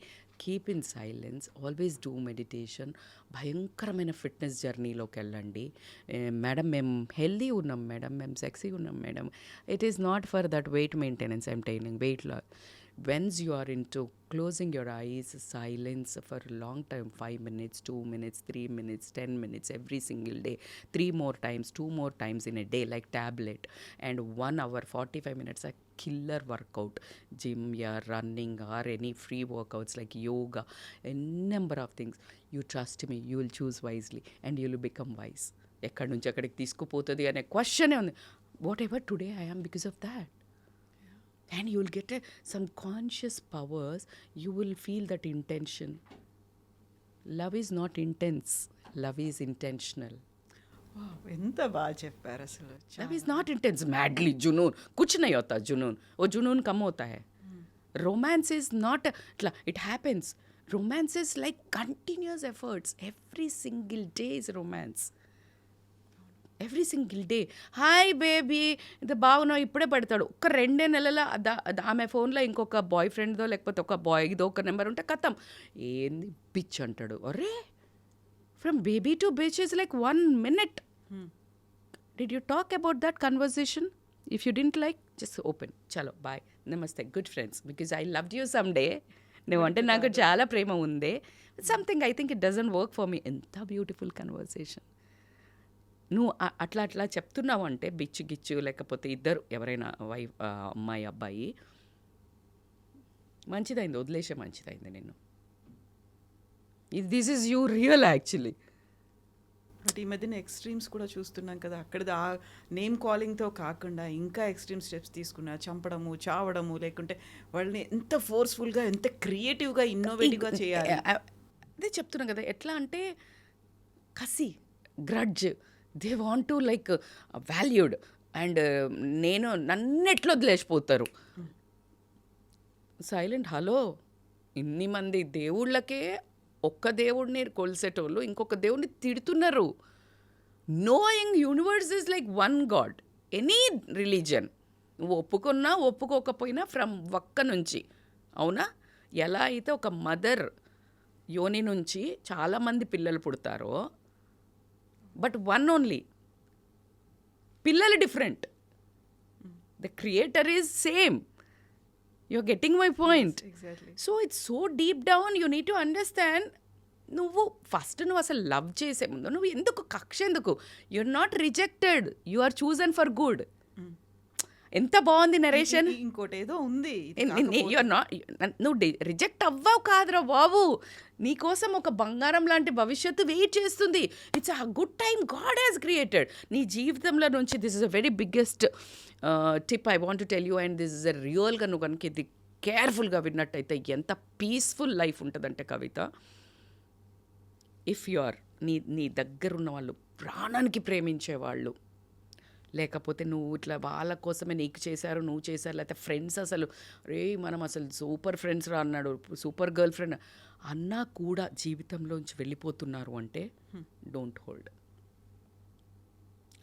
C: Keep in silence, always do meditation. భయంకరమైన ఫిట్నెస్ జర్నీలోకి వెళ్ళండి. మేడం మేము హెల్దీ ఉన్నాం మేడం, మేము సెక్సీ ఉన్నాం madam. It is not for that weight maintenance I'm telling, weight loss. Once you are into closing your eyes, silence for a long time, 5 minutes, 2 minutes, 3 minutes, 10 minutes, every single day, 3 more times, 2 more times in a day, like tablet, and 1 hour, 45 minutes, a killer workout, gym, yeah, running, or any free workouts like yoga, a number of things. You trust me, you will choose wisely, and you will become wise. ఎక్కడి నుంచి ఎక్కడికి తీసుకుపోతుంది అనే క్వశ్చనే ఉంది. Whatever today I am because of that. And you will get some conscious powers. You will feel that intention. Love is not intense. Love is intentional.
B: ఎంత బాగా చెప్పారు అసలు.
C: Love is not intense. Madly जुनून कुछ नहीं होता. जुनून वो जुनून कम होता है. Romance is not it happens. Romance is like continuous efforts. Every single day is romance. Every single day hi baby ఇంత బాగున్నావు ఇప్పుడే పడతాడు. ఒక 2 నెలల ఆమె ఫోన్లో ఇంకొక బాయ్ ఫ్రెండ్దో లేకపోతే ఒక బాయ్దో ఒక నెంబర్ ఉంటే కథం ఏంది బిచ్ అంటాడు. అరే from baby to bitch is like 1 minute. Did you talk about that conversation? If you didn't like just open, చలో బాయ్ నమస్తే, good friends, because I loved you someday. నువ్వంటే నాకు చాలా ప్రేమ ఉంది. Something I think it doesn't work for me. ఎంత beautiful conversation. నువ్వు అట్లా చెప్తున్నావు అంటే బిచ్చు గిచ్చు లేకపోతే ఇద్దరు ఎవరైనా వైఫ్ అమ్మాయి అబ్బాయి మంచిదైంది, వదిలేసే మంచిదైంది నిన్ను. This is you real actually.
B: But ఈ మధ్యన ఎక్స్ట్రీమ్స్ కూడా చూస్తున్నాం కదా. అక్కడ ఆ నేమ్ కాలింగ్తో కాకుండా ఇంకా ఎక్స్ట్రీమ్ స్టెప్స్ తీసుకున్నా, చంపడము, చావడము, లేకుంటే వాళ్ళని ఎంత ఫోర్స్ఫుల్గా, ఎంత క్రియేటివ్గా, ఇన్నోవేటివ్గా చేయాలి.
C: అదే చెప్తున్నాం కదా. ఎట్లా అంటే కసి, grudge, they want to like valued and నన్నెట్లో వదిలేసిపోతారు. సైలెంట్. హలో, ఇన్ని మంది దేవుళ్ళకే ఒక్క దేవుడిని కొలిసేటోళ్ళు ఇంకొక దేవుడిని తిడుతున్నారు. Knowing universe is like one God. Any religion నువ్వు ఒప్పుకున్నా ఒప్పుకోకపోయినా ఫ్రమ్ ఒక్క నుంచి, అవునా? ఎలా అయితే ఒక మదర్ యోని నుంచి చాలామంది పిల్లలు పుడతారో, బట్ వన్ ఓన్లీ. పిల్లలు different, the creator is same. you're getting my point.
B: Yes, exactly.
C: So it's so deep down, you need to understand. నువ్వు ఫస్ట్ నువ్వు అసలు లవ్ చేసే ముందు నువ్వు ఎందుకు కక్ష ఎందుకు? You're not rejected, you are chosen for good. ఎంత బాగుంది నరేషన్.
B: ఇంకోటి ఏదో ఉంది.
C: యూఆర్ నాట్, నువ్వు రిజెక్ట్ అవ్వవు కాదురా బాబు. నీకోసం ఒక బంగారం లాంటి భవిష్యత్తు వెయిట్ చేస్తుంది. It's a good time God has created నీ జీవితంలో నుంచి. This is a very biggest tip I want to tell you. And this is అ రియల్గా నువ్వు కనుక ఇది కేర్ఫుల్గా విన్నట్టయితే ఎంత పీస్ఫుల్ లైఫ్ ఉంటుందంటే కవిత. ఇఫ్ యు ఆర్ నీ దగ్గరున్న వాళ్ళు, ప్రాణానికి ప్రేమించేవాళ్ళు, లేకపోతే నువ్వు ఇట్లా వాళ్ళ కోసమే నీకు చేశారు, నువ్వు చేశారు, లేకపోతే ఫ్రెండ్స్ అసలు రే మనం అసలు సూపర్ ఫ్రెండ్స్ రా అన్నాడు, సూపర్ గర్ల్ ఫ్రెండ్ అన్నా కూడా జీవితంలోంచి వెళ్ళిపోతున్నారు అంటే డోంట్ హోల్డ్.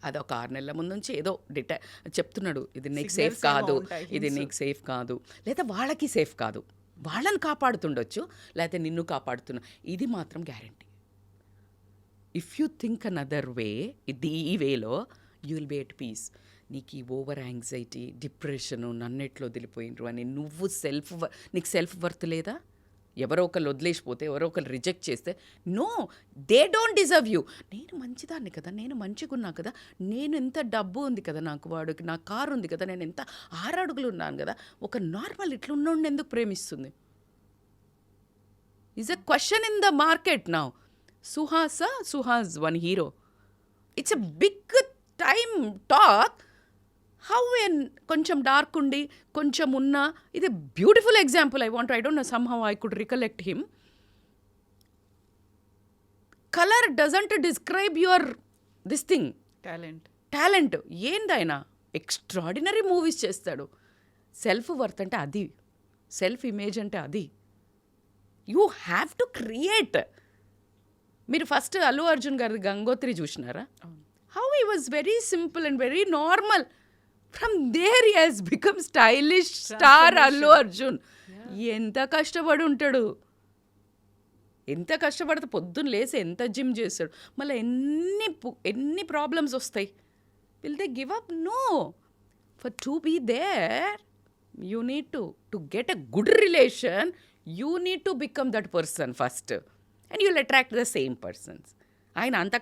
C: అది ఒక 6 నెలల ముందు నుంచి ఏదో చెప్తున్నాడు, ఇది నీకు సేఫ్ కాదు, ఇది నీకు సేఫ్ కాదు, లేదా వాళ్ళకి సేఫ్ కాదు. వాళ్ళని కాపాడుతుండొచ్చు, లేకపోతే నిన్ను కాపాడుతున్నా. ఇది మాత్రం guarantee. If you think another way, ఈ వేలో you will be at peace. నీకు ఈ ఓవర్ యాంగ్జైటీ, డిప్రెషను, నన్నెట్లో వదిలిపోయినరు అని నువ్వు నీకు సెల్ఫ్ వర్త్ లేదా? ఎవరో ఒకళ్ళు వదిలేసిపోతే, ఎవరో ఒకళ్ళు రిజెక్ట్ చేస్తే, no, they don't deserve you. నేను మంచిదాన్ని కదా, నేను మంచిగా ఉన్నా కదా, నేను ఎంత డబ్బు ఉంది కదా నాకు, వాడికి నా కారు ఉంది కదా, నేను ఎంత 6 అడుగులు ఉన్నాను కదా, ఒక నార్మల్ ఇట్లా ఉన్నోడిని ఎందుకు ప్రేమిస్తుంది? Is a question in the market now. Suhas one hero. It's a big time talk. How an కొంచెం డార్క్ ఉండి కొంచెం ఉన్న ఇది beautiful example. I don't know somehow I could recollect him. Colour doesn't describe your this thing. Talent ఏందైనా extraordinary movies చేస్తాడు. Self worth అంటే అది, self image అంటే అది. You have to create. మీరు ఫస్ట్ అల్లు అర్జున్ గారి గంగోత్రి చూసినారా? How he was very simple and very normal. From there he he's become stylish star Allu Arjun. ఎంత కష్టపడి ఉంటాడు, ఎంత కష్టపడితే పొద్దున్న లేసి ఎంత జిమ్ చేస్తాడు. మళ్ళీ ఎన్ని ప్రాబ్లమ్స్ వస్తాయి. Will they give up? No. For to be there you need to get a good relation, you need to become that person first and you will attract the same persons. ఆయన అంత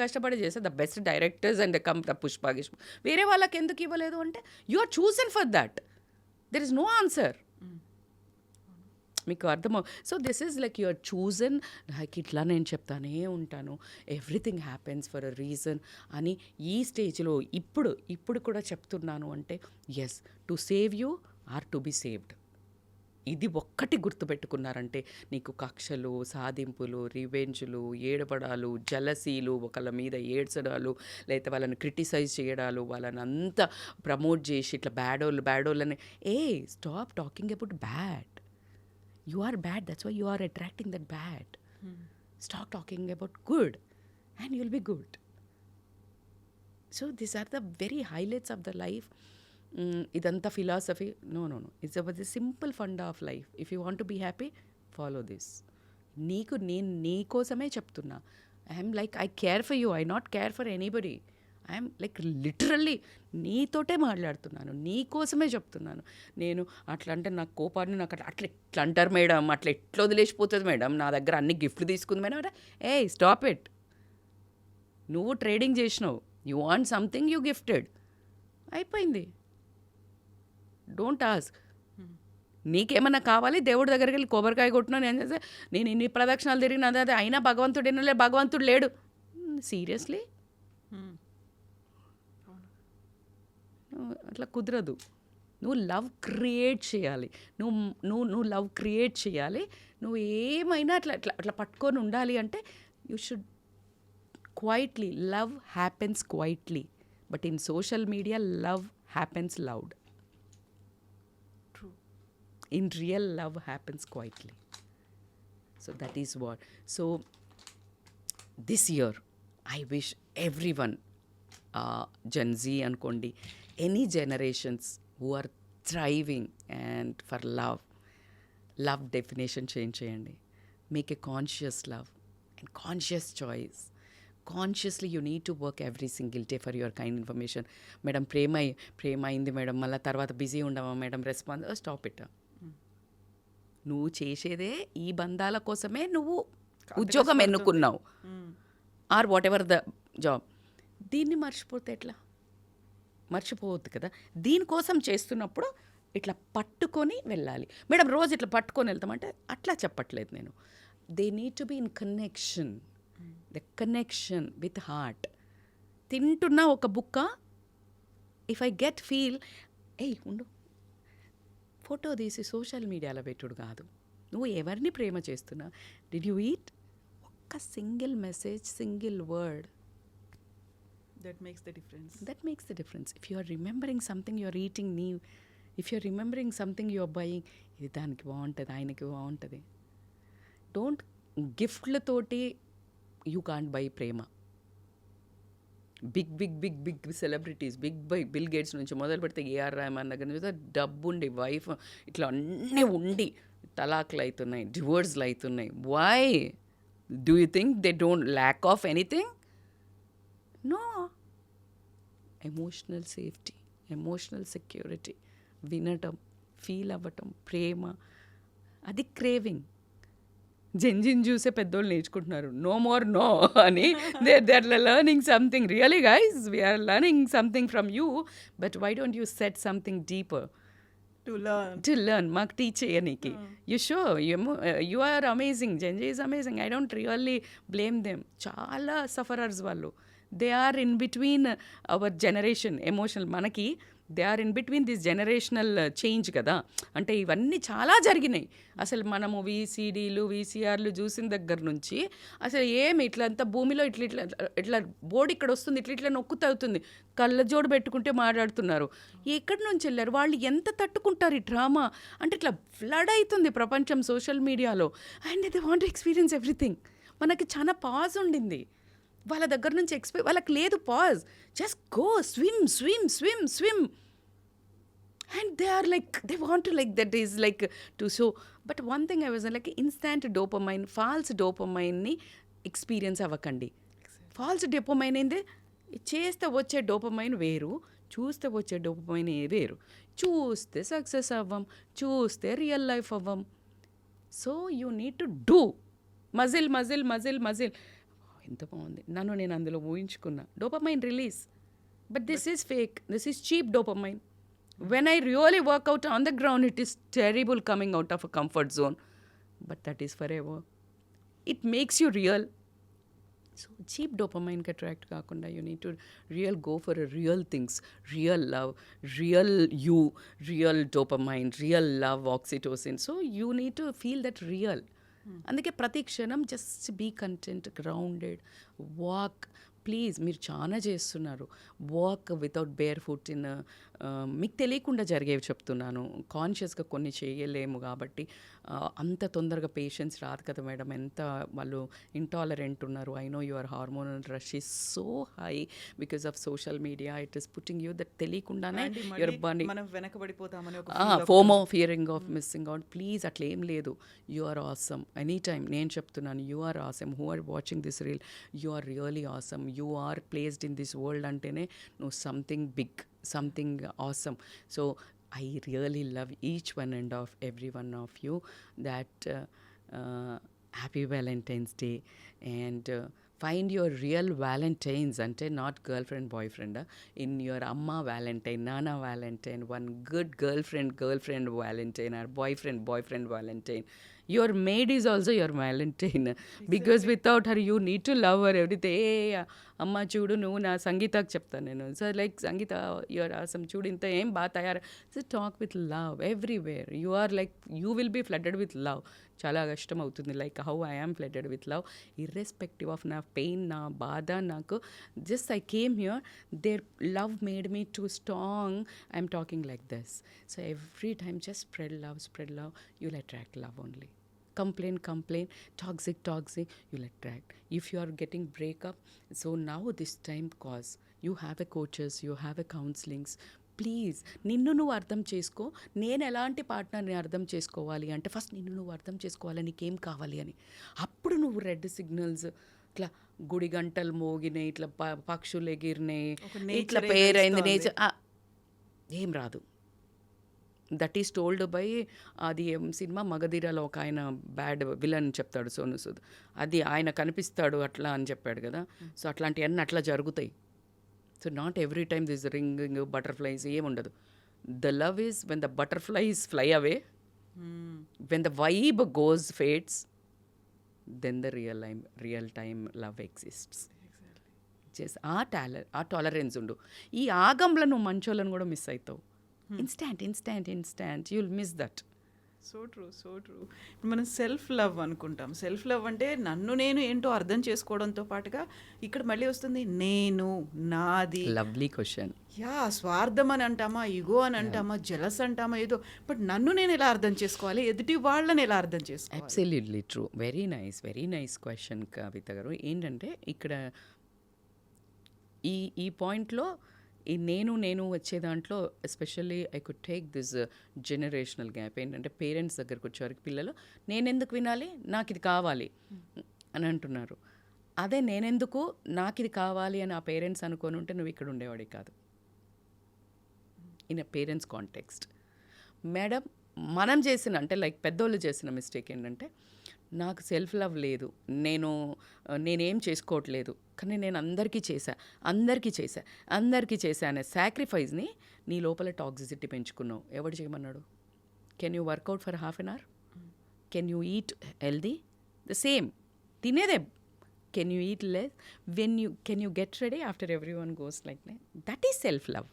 C: కష్టపడి చేస్తే the best directors and come the Pushpa. వేరే వాళ్ళకి ఎందుకు ఇవ్వలేదు అంటే you are chosen for that. There is no answer. మీకు అర్థమవు. So this is like you are chosen. Like ఇట్లా నేను చెప్తానే ఉంటాను, everything happens for a reason అని ఈ స్టేజ్లో ఇప్పుడు కూడా చెప్తున్నాను. అంటే yes, to save you or to be saved. ఇది ఒక్కటి గుర్తుపెట్టుకున్నారంటే నీకు కక్షలు, సాధింపులు, రివెంజ్లు, ఏడపడాలు, జలసీలు, ఒకళ్ళ మీద ఏడ్చడాలు, లేకపోతే వాళ్ళని క్రిటిసైజ్ చేయడాలు, వాళ్ళని అంతా ప్రమోట్ చేసి ఇట్లా బ్యాడోళ్ళని stop talking about bad. You are bad, that's why you are attracting that bad. Stop talking about good and you'll be good. So these are the very highlights of the life. Idanta philosophy. No. It's about the simple funda of life. If you want to be happy, follow this. నేను నీ కోసమే చెప్తున్నా. I'm like I care for you, I not care for anybody. I'm like literally నీతోటే మాట్లాడుతున్నాను, నీ కోసమే చెప్తున్నాను. నేను అట్లా అంటే నాకు కోపాన్ని నాకు అట్లా ఎట్లా అంటారు మేడం, అట్లా ఎట్లా వదిలేసిపోతుంది మేడం, నా దగ్గర అన్ని గిఫ్ట్లు తీసుకుంది మేడం అంటే స్టాప్ ఇట్. నువ్వు ట్రేడింగ్ చేసినావు, you want something, you gifted, అయిపోయింది. Don't ask. నీకేమన్నా కావాలి, దేవుడి దగ్గరికి వెళ్ళి కొబ్బరికాయ కొట్టినా నేను చేస్తే నేను ఇన్ని ప్రదక్షిణాలు తిరిగిన అదే అయినా భగవంతుడు లేడు. సీరియస్లీ అట్లా కుదరదు. నువ్వు లవ్ క్రియేట్ చేయాలి. నువ్వు లవ్ క్రియేట్ చేయాలి. నువ్వు ఏమైనా అట్లా పట్టుకొని ఉండాలి అంటే you should quietly. Love happens quietly, but in social media love happens loud. In real, love happens quietly. So that is what. So this year, I wish everyone, Gen Z ankondi, any generations who are thriving and for love definition change cheyandi. Make a conscious love and conscious choice. Consciously you need to work every single day for your kind information. Madam, ప్రేమ అయింది madam, మళ్ళీ తర్వాత busy ఉండవా madam, response. Stop it. నువ్వు చేసేదే ఈ బంధాల కోసమే నువ్వు ఉద్యోగం ఎన్నుకున్నావు, or whatever the job. దీన్ని మర్చిపోతే ఎట్లా? మర్చిపోవద్దు కదా. దీనికోసం చేస్తున్నప్పుడు ఇట్లా పట్టుకొని వెళ్ళాలి. మేడం రోజు ఇట్లా పట్టుకొని వెళ్తామంటే అట్లా చెప్పట్లేదు నేను. They need to be in connection, the connection with heart. తింటున్న ఒక బుక్క, ఇఫ్ ఐ గెట్ ఫీల్ ఉండు, ఫోటో తీసి సోషల్ మీడియాలో పెట్టుడు కాదు. నువ్వు ఎవరిని ప్రేమ చేస్తున్నా, డిడ్ యూ ఈట్? ఒక్క single message, single word,
B: that makes
C: the difference. If you are remembering something you are eating, if you are remembering something you are buying, ఇది దానికి బాగుంటుంది, ఆయనకి బాగుంటుంది. డోంట్ గిఫ్ట్లతోటి you can't by Prema. Big celebrities, bill gates నుంచి మొదలు పెడితే AR Rahman దగ్గర నుంచి డబ్బు ఉండి, వైఫ్, ఇట్లా అన్నీ ఉండి తలాక్లు అవుతున్నాయి, డివోర్స్లు అవుతున్నాయి. Why do you think they don't lack of anything? No. Emotional safety, emotional security, వినటం, ఫీల్ అవ్వటం, ప్రేమ, అది క్రేవింగ్. జెన్జిన్ చూసే పెద్దోళ్ళు నేర్చుకుంటున్నారు నో మోర్ నో అని. They are learning something. Really guys, we're learning something from you, but why don't you set something deeper to learn? మాకు టీచ్ చేయనీకి. You show you are amazing. Gen Z is amazing. I don't really blame them. చాలా sufferers వాళ్ళు. They are in between our generation emotional మనకి they are in between this generational change కదా. అంటే ఇవన్నీ చాలా జరిగినాయి. అసలు మనము వీసీడీలు వీసీఆర్లు చూసిన దగ్గర నుంచి అసలు ఏమి ఇట్లా అంతా భూమిలో ఇట్లా ఇట్లా ఇట్లా బోర్డు ఇక్కడ వస్తుంది, ఇట్లా ఇట్లా నొక్కుతూ అవుతుంది, కళ్ళజోడు పెట్టుకుంటే మాట్లాడుతున్నారు. ఎక్కడి నుంచి వెళ్ళారు వాళ్ళు, ఎంత తట్టుకుంటారు ఈ డ్రామా? అంటే ఇట్లా ఫ్లడ్ అవుతుంది ప్రపంచం సోషల్ మీడియాలో. And they want experience everything. మనకి చాలా పాజ్ ఉండింది వాళ్ళ దగ్గర నుంచి వాళ్ళకి లేదు pause. Just go swim swim swim swim and they are like they want to like that is like to show. But one thing I was like instant dopamine, false డోపమైన్ని experience అవ్వకండి. False dopamine ఏంది? చేస్తే వచ్చే dopamine వేరు, చూస్తే వచ్చే dopamine వేరు. చూస్తే సక్సెస్ అవ్వం, చూస్తే రియల్ లైఫ్ అవ్వం. So you need to do muscle muscle muscle muscle. ఎంత బాగుంది, నన్ను నేను అందులో ఊహించుకున్నా. Dopamine release, but this is fake, this is cheap dopamine. When I really work out on the ground it is terrible coming out of a comfort zone, but that is forever. It makes you real. So cheap డోపమైన్కి attract కాకుండా you need to real go for real things, real love, real you, real dopamine, real love, oxytocin. So you need to feel that real. అందుకే ప్రతి క్షణం just be content, grounded, walk. Please మీరు చాలా చేస్తున్నారు, walk without barefoot in. మీకు తెలియకుండా జరిగేవి చెప్తున్నాను, కాన్షియస్గా కొన్ని చేయలేము కాబట్టి అంత తొందరగా పేషెన్స్ రాదు కదా మేడం. ఎంత వాళ్ళు ఇంటాలరెంట్ ఉన్నారు. I know your hormonal rush is so high because of social media. It is putting you that తెలియకుండానే యువర్ బాడీ
B: మనం వెనకబడిపోతామని
C: FOMO, fearing of missing out. Please అట్లా ఏం లేదు. You are awesome any time. నేను చెప్తున్నాను, you are awesome. Who are watching this reel, you are really awesome. You are placed in this world అంటేనే నువ్వు something big, something awesome. So I really love each one and of every one of you. That happy Valentine's Day, and find your real Valentines, ante not girlfriend boyfriend, in your amma Valentine, nana Valentine, one good girlfriend Valentine, or boyfriend Valentine. Your maid is also your Valentine, because without her you need to love her everything. అమ్మ చూడు, నువ్వు నా సంగీతకు చెప్తాను నేను, sir like Sangeetha your awesome, చూడు ఇంత ఏం బాగా తయారు. So talk with love everywhere. You are like you will be flooded with love. చాలా కష్టం అవుతుంది, like how I am flooded with love, irrespective of నా పెయిన్, నా బాధ. నాకు just I came here, there love made me to strong. I'm talking like this. So every time just spread love, you'll attract love only. Complain, toxic, you'll attract. If you are getting breakup, so now this time, cause you have a coaches, you have a counselings. Please నిన్ను నువ్వు అర్థం చేసుకో. నేను ఎలాంటి పార్ట్నర్ని అర్థం చేసుకోవాలి అంటే first నిన్ను నువ్వు అర్థం చేసుకోవాలి, నీకేం కావాలి అని. అప్పుడు నువ్వు రెడ్ సిగ్నల్స్, ఇట్లా గుడి గంటలు మోగినాయి, ఇట్లా పక్షులు ఎగిరినాయి, ఇట్లా పేరైంది నేచర్, ఏం రాదు. దట్ ఈస్ టోల్డ్ బై అది సినిమా మగధీరాలో ఒక ఆయన బ్యాడ్ విలన్ చెప్తాడు, సోను సూద్. అది ఆయన కనిపిస్తాడు అట్లా అని చెప్పాడు కదా. సో అట్లాంటివన్నీ అట్లా జరుగుతాయి. So not every time this ringing butterflies ఏముండదు. The love is when the butterflies fly away, when the vibe goes fades, then the real time love exists. ఆ టాలరెన్స్ ఉండు. ఈ ఆగంలో నువ్వు మంచోళ్ళని కూడా మిస్ అవుతావు. Instant you'll miss that.
B: So true. ఇప్పుడు మనం సెల్ఫ్ లవ్ అనుకుంటాం. సెల్ఫ్ లవ్ అంటే నన్ను నేను ఏంటో అర్థం చేసుకోవడంతో పాటుగా ఇక్కడ మళ్ళీ వస్తుంది నేను, నాది.
C: Lovely question.
B: స్వార్థం అని అంటామా, ఇగో అని అంటామా, జలస్ అంటామా, ఏదో. బట్ నన్ను నేను ఎలా అర్థం చేసుకోవాలి, ఎదుటి వాళ్ళని ఎలా అర్థం చేసుకోవాలి?
C: Absolutely true. Very nice question Kavitha garu. ఏంటంటే ఇక్కడ ఈ పాయింట్లో ఈ నేను వచ్చే దాంట్లో especially I could take this generational gap. ఏంటంటే పేరెంట్స్ దగ్గరకు వచ్చేవారికి పిల్లలు నేనెందుకు వినాలి, నాకు ఇది కావాలి అని అంటున్నారు. అదే నేనెందుకు నాకు ఇది కావాలి అని ఆ పేరెంట్స్ అనుకొని ఉంటే నువ్వు ఇక్కడ ఉండేవాడి కాదు. In a parents context. Madam మనం చేసిన అంటే లైక్ పెద్దోళ్ళు చేసిన మిస్టేక్ ఏంటంటే నాకు సెల్ఫ్ లవ్ లేదు, నేనేం చేసుకోవట్లేదు, కానీ నేను అందరికీ చేశా అనే సాక్రిఫైస్ని నీ లోపల టాక్సిసిటీ పెంచుకున్నావు. ఎవడు చేయమన్నాడు? Can you workout for half an hour? Can you eat healthy? The same తినేదే Can you eat less? Can you get ready after everyone goes like that? That is self-love.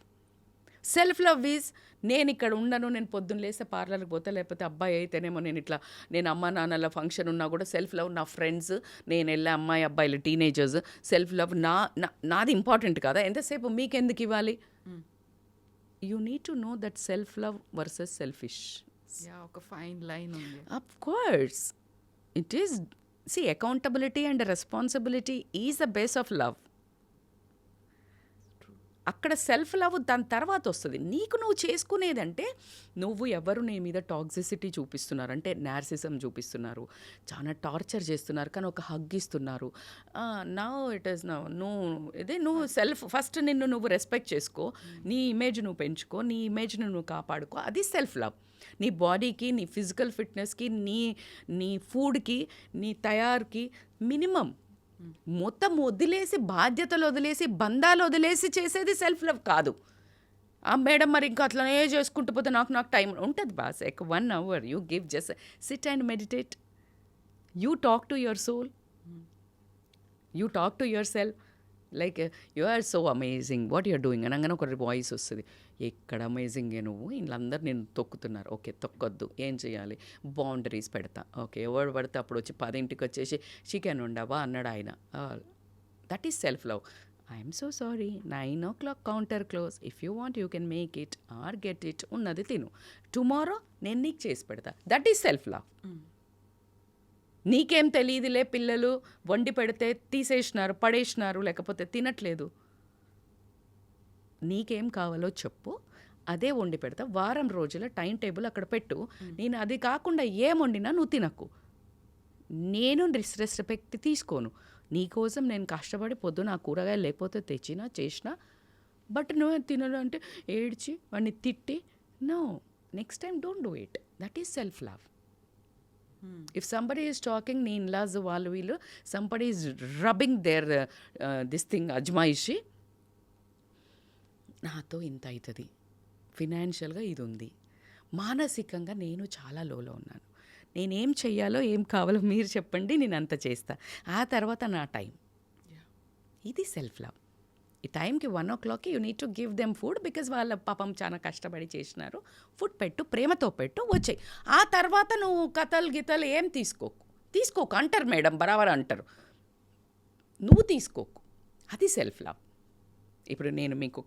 C: Self love is నేను ఇక్కడ ఉండను, నేను పొద్దున్న లేస్తే పార్లర్కి పోతా, లేకపోతే అబ్బాయి అయితేనేమో నేను అమ్మ నాన్నల ఫంక్షన్ ఉన్నా కూడా సెల్ఫ్ లవ్, నా ఫ్రెండ్స్, నేను వెళ్ళే అమ్మాయి అబ్బాయిలు టీనేజర్స్, సెల్ఫ్ లవ్ నాది ఇంపార్టెంట్ కదా, ఎంతసేపు మీకెందుకు ఇవ్వాలి? You need to know that self love versus selfish.
B: ఒక ఫైన్ లైన్ ఉంది.
C: Of course, it is. See, accountability and responsibility is the base of love. అక్కడ సెల్ఫ్ లవ్ దాని తర్వాత వస్తుంది. నీకు నువ్వు చేసుకునేదంటే నువ్వు ఎవరు నీ మీద టాక్సిసిటీ చూపిస్తున్నారు అంటే నార్సిజం చూపిస్తున్నారు, చాలా టార్చర్ చేస్తున్నారు, కానీ ఒక హగ్ ఇస్తున్నారు. నా ఇట్ ఈస్ నువ్వు సెల్ఫ్ ఫస్ట్ నిన్ను నువ్వు రెస్పెక్ట్ చేసుకో, నీ ఇమేజ్ నువ్వు పెంచుకో, నీ ఇమేజ్ను నువ్వు కాపాడుకో, అది సెల్ఫ్ లవ్. నీ బాడీకి, నీ ఫిజికల్ ఫిట్నెస్కి, నీ ఫుడ్కి, నీ తయారుకి మినిమం మొత్తం వదిలేసి, బాధ్యతలు వదిలేసి, బంధాలు వదిలేసి చేసేది సెల్ఫ్ లవ్ కాదు. మేడం మరి ఇంకా అట్లనే చేసుకుంటూ పోతే నాకు టైం ఉంటుంది boss. 1 hour you give, just sit and meditate, you talk to your soul, you talk to yourself like you are so amazing what you're doing అనగానే ఒక వాయిస్ వస్తుంది, ఎక్కడ అమేజింగే నువ్వు, వీళ్ళందరూ నేను తొక్కుతున్నారు, ఓకే తొక్కొద్దు, ఏం చేయాలి, బౌండరీస్ పెడతా, ఓకే ఎవరు పడితే అప్పుడు వచ్చి 10 వచ్చేసి చికెన్ ఉండవా అన్నాడు ఆయన. That is self love. I'm so sorry, 9 o'clock counter close, if you want you can make it or get it, ఉన్నది తిను, టుమారో నేను నీకు చేసి పెడతా. That is self love. నీకేం తెలియదులే, పిల్లలు వండి పెడితే తీసేసినారు, పడేసినారు, లేకపోతే తినట్లేదు, నీకేం కావాలో చెప్పు, అదే వండి పెడతా, వారం రోజుల టైం టేబుల్ అక్కడ పెట్టు, నేను అది కాకుండా ఏం వండినా నువ్వు తినకు, నేను రెస్పెక్ట్ తీసుకోను, నీకోసం నేను కష్టపడి పొద్దున ఆ కూరగాయలు లేకపోతే తెచ్చినా చేసినా, బట్ నువ్వు తినడం అంటే ఏడ్చి వాడిని తిట్టి, no, next time don't do it. That is self love. If somebody is talking, నీ ఇన్లాస్ వాళ్ళు వీళ్ళు, somebody is rubbing their this thing అజ్మాయిషి, నాతో ఇంత అవుతుంది, ఫినాన్షియల్గా ఇది ఉంది, మానసికంగా నేను చాలా లోలో ఉన్నాను, నేనేం చెయ్యాలో ఏం కావాలో మీరు చెప్పండి, నేను అంత చేస్తా, ఆ తర్వాత నా టైం. ఇది సెల్ఫ్ లవ్. ఈ టైంకి 1 o'clock you need to give them food, because వాళ్ళ పాపం చాలా కష్టపడి చేసినారు, ఫుడ్ పెట్టు, ప్రేమతో పెట్టు, వచ్చాయి. ఆ తర్వాత నువ్వు కథలు గీతలు ఏం తీసుకోకు అంటారు మేడం, బరాబర్ అంటారు, నువ్వు తీసుకోకు, అది సెల్ఫ్ లవ్. ఇప్పుడు నేను మీకు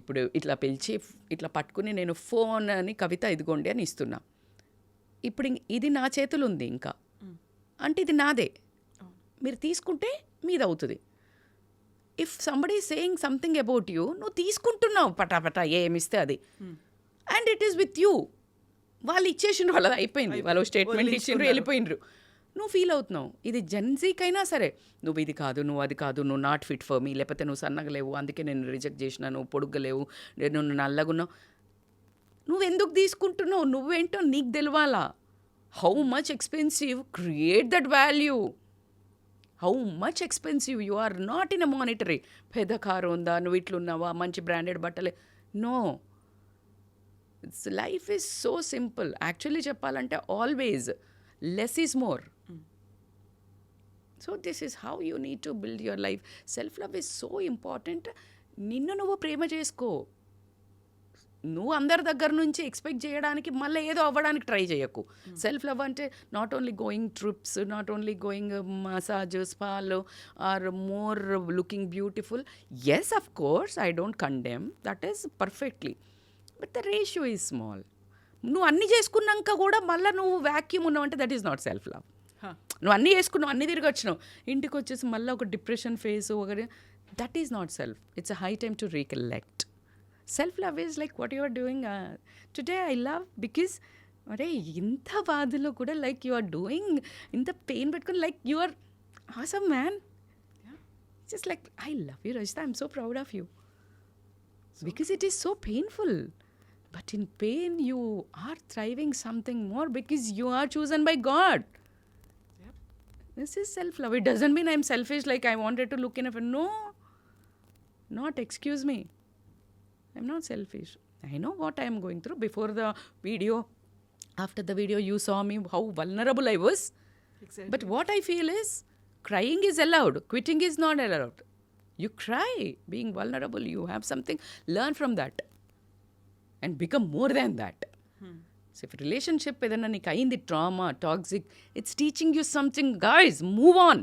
C: ఇప్పుడు ఇట్లా పిలిచి ఇట్లా పట్టుకుని నేను ఫోన్ అని కవిత ఇదిగోండి అని ఇస్తున్నా, ఇప్పుడు ఇది నా చేతులు ఉంది ఇంకా అంటే ఇది నాదే, మీరు తీసుకుంటే మీది అవుతుంది. If somebody saying something about you, నువ్వు తీసుకుంటున్నావు పటాపటా ఏమిస్తే అది, and it is with you. వాళ్ళు ఇచ్చేసిండ్రు, వాళ్ళది అయిపోయింది, వాళ్ళు స్టేట్మెంట్ ఇచ్చిండ్రు, వెళ్ళిపోయినరు, నువ్వు ఫీల్ అవుతున్నావు. ఇది జెన్జీకైనా సరే, నువ్వు ఇది కాదు, నువ్వు అది కాదు, నువ్వు నాట్ ఫిట్ ఫర్ మీ, లేకపోతే నువ్వు సన్నగా లేవు అందుకే నేను రిజెక్ట్ చేసిన, నువ్వు పొడుగ్గా లేవు, నువ్వు నల్లగున్నావు, నువ్వు ఎందుకు తీసుకుంటున్నావు, నువ్వేంటో నీకు తెలవాలా. How much expensive, create that value. How much expensive, you are not in a monetary, పెద్ద కారు ఉందా, నువ్వు ఇట్లున్నావా, మంచి బ్రాండెడ్ బట్టలే, no. Life is so simple. Actually చెప్పాలంటే always less is more. So this is how you need to build your life. Self love is so important. నిన్ను నువ్వు ప్రేమ చేసుకో. నువ్వు అందరి దగ్గర నుంచి ఎక్స్పెక్ట్ చేయడానికి మళ్ళీ ఏదో అవ్వడానికి ట్రై చేయకు. సెల్ఫ్ లవ్ అంటే not only going trips, not only going massage, స్పాలు or more looking beautiful. Yes, of course, I don't condemn, that is perfectly, but the ratio is small. నువ్వు అన్నీ చేసుకున్నాక కూడా మళ్ళీ నువ్వు వ్యాక్యూమ్ ఉన్నావు అంటే that is not self love. నువ్వు అన్నీ చేసుకున్నావు, అన్నీ తిరిగి వచ్చినావు, ఇంటికి వచ్చేసి మళ్ళీ ఒక డిప్రెషన్ ఫేస్ ఒకటి, that is not self. It's a high time to recollect. Self-love is like what you are doing. Today I love because అరే ఇంత బాధలో కూడా లైక్ యు ఆర్ డూయింగ్, ఇంత పెయిన్ పెట్టుకుని like you are awesome man. Just like I love you Rajita, I'm so proud of you. Because it is so painful. But in pain you are thriving something more because you are chosen by God. Yep. This is self-love. It doesn't mean I'm selfish like I wanted to look in a... No. Not, excuse me. I'm not selfish. I know what I am going through. Before the video, after the video, you saw me how vulnerable I was. Exactly. But what I feel is, Crying is allowed. Quitting is not allowed. You cry. Being vulnerable, you have something. Learn from that. And become more than that. So if relationship ఏదైనా నీకు అయింది trauma, toxic, it's teaching you something. Guys, move on.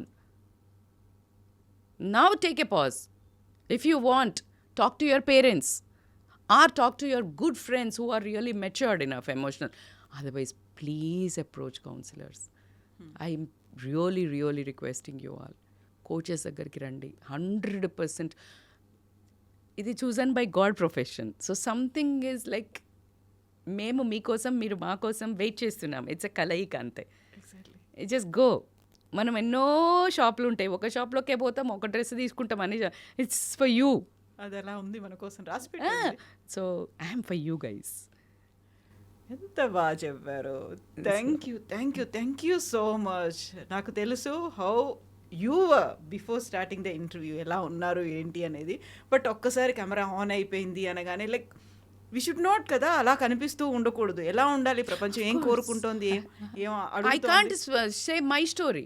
C: Now take a pause. If you want, talk to your parents. Or talk to your good friends who are really matured enough, emotional. Otherwise, please approach counselors. I'm really, really requesting you all. Coaches దగ్గరికి రండి. 100%. ఇది chosen by God profession. So something is like మేము మీకోసం మీరు మా కోసం wait చేస్తున్నాం. It's a కలయిక అంతే. Just go. మనం ఎన్నో షాపులు ఉంటాయి, ఒక షాప్లోకే పోతాం, ఒక డ్రెస్ తీసుకుంటాం అని. It's for you.
B: అది ఎలా ఉంది మన కోసం రాసి పెట్టింది.
C: So I'm for you guys.
B: ఎంత బాగా చెప్పారు. Thank you so much. నాకు తెలుసు how you before starting the interview ఎలా ఉన్నారు ఏంటి అనేది. బట్ ఒక్కసారి కెమెరా ఆన్ అయిపోయింది అనగానే లైక్ వి షుడ్ నాట్ కదా, అలా కనిపిస్తూ ఉండకూడదు. ఎలా ఉండాలి, ప్రపంచం ఏం కోరుకుంటోంది, ఏం
C: I can't say my story.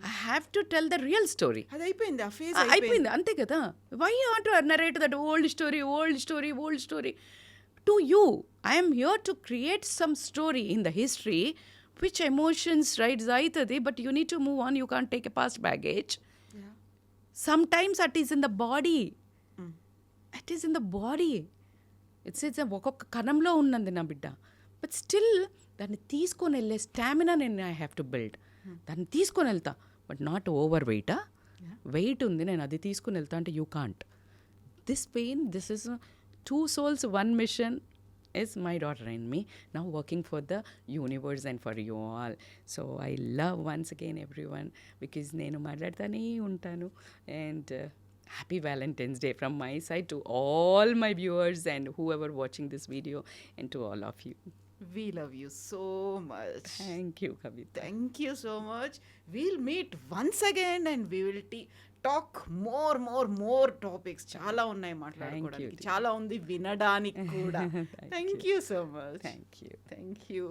C: I have to tell the real story.
B: అది అయిపోయింది, ఆ ఫేజ్
C: అయిపోయింది అంతే కదా. Why you want to narrate that old story. To you, I am here to create some story in the history which emotions rides అవుతుంది. But you need to move on. You can't take a past baggage. Sometimes that is in the body. It is in the body. It's ఒక్కొక్క కణంలో ఉన్నది నా బిడ్డ. But still దాన్ని తీసుకొని వెళ్ళే stamina నేను ఐ హ్యావ్ టు బిల్డ్. దాన్ని తీసుకొని వెళ్తా, బట్ నాట్ ఓవర్ వెయిటా. వెయిట్ ఉంది, నేను అది తీసుకుని వెళ్తా అంటే you can't. This pain, this is 2 souls, 1 mission is my daughter and me now working for the universe and for you all. So I love once again everyone because నేను మాట్లాడుతూనే ఉంటాను. And happy Valentine's Day from my side to all my viewers and whoever watching this video, and to all of you.
B: We love you so much.
C: Thank you, Kavita.
B: Thank you so much. We'll meet once again and we will talk more topics. చాలా ఉన్నాయి మాట్లాడుకోవడానికి, చాలా ఉంది వినడానికి కూడా. Thank you so much.
C: Thank you.
B: Thank you.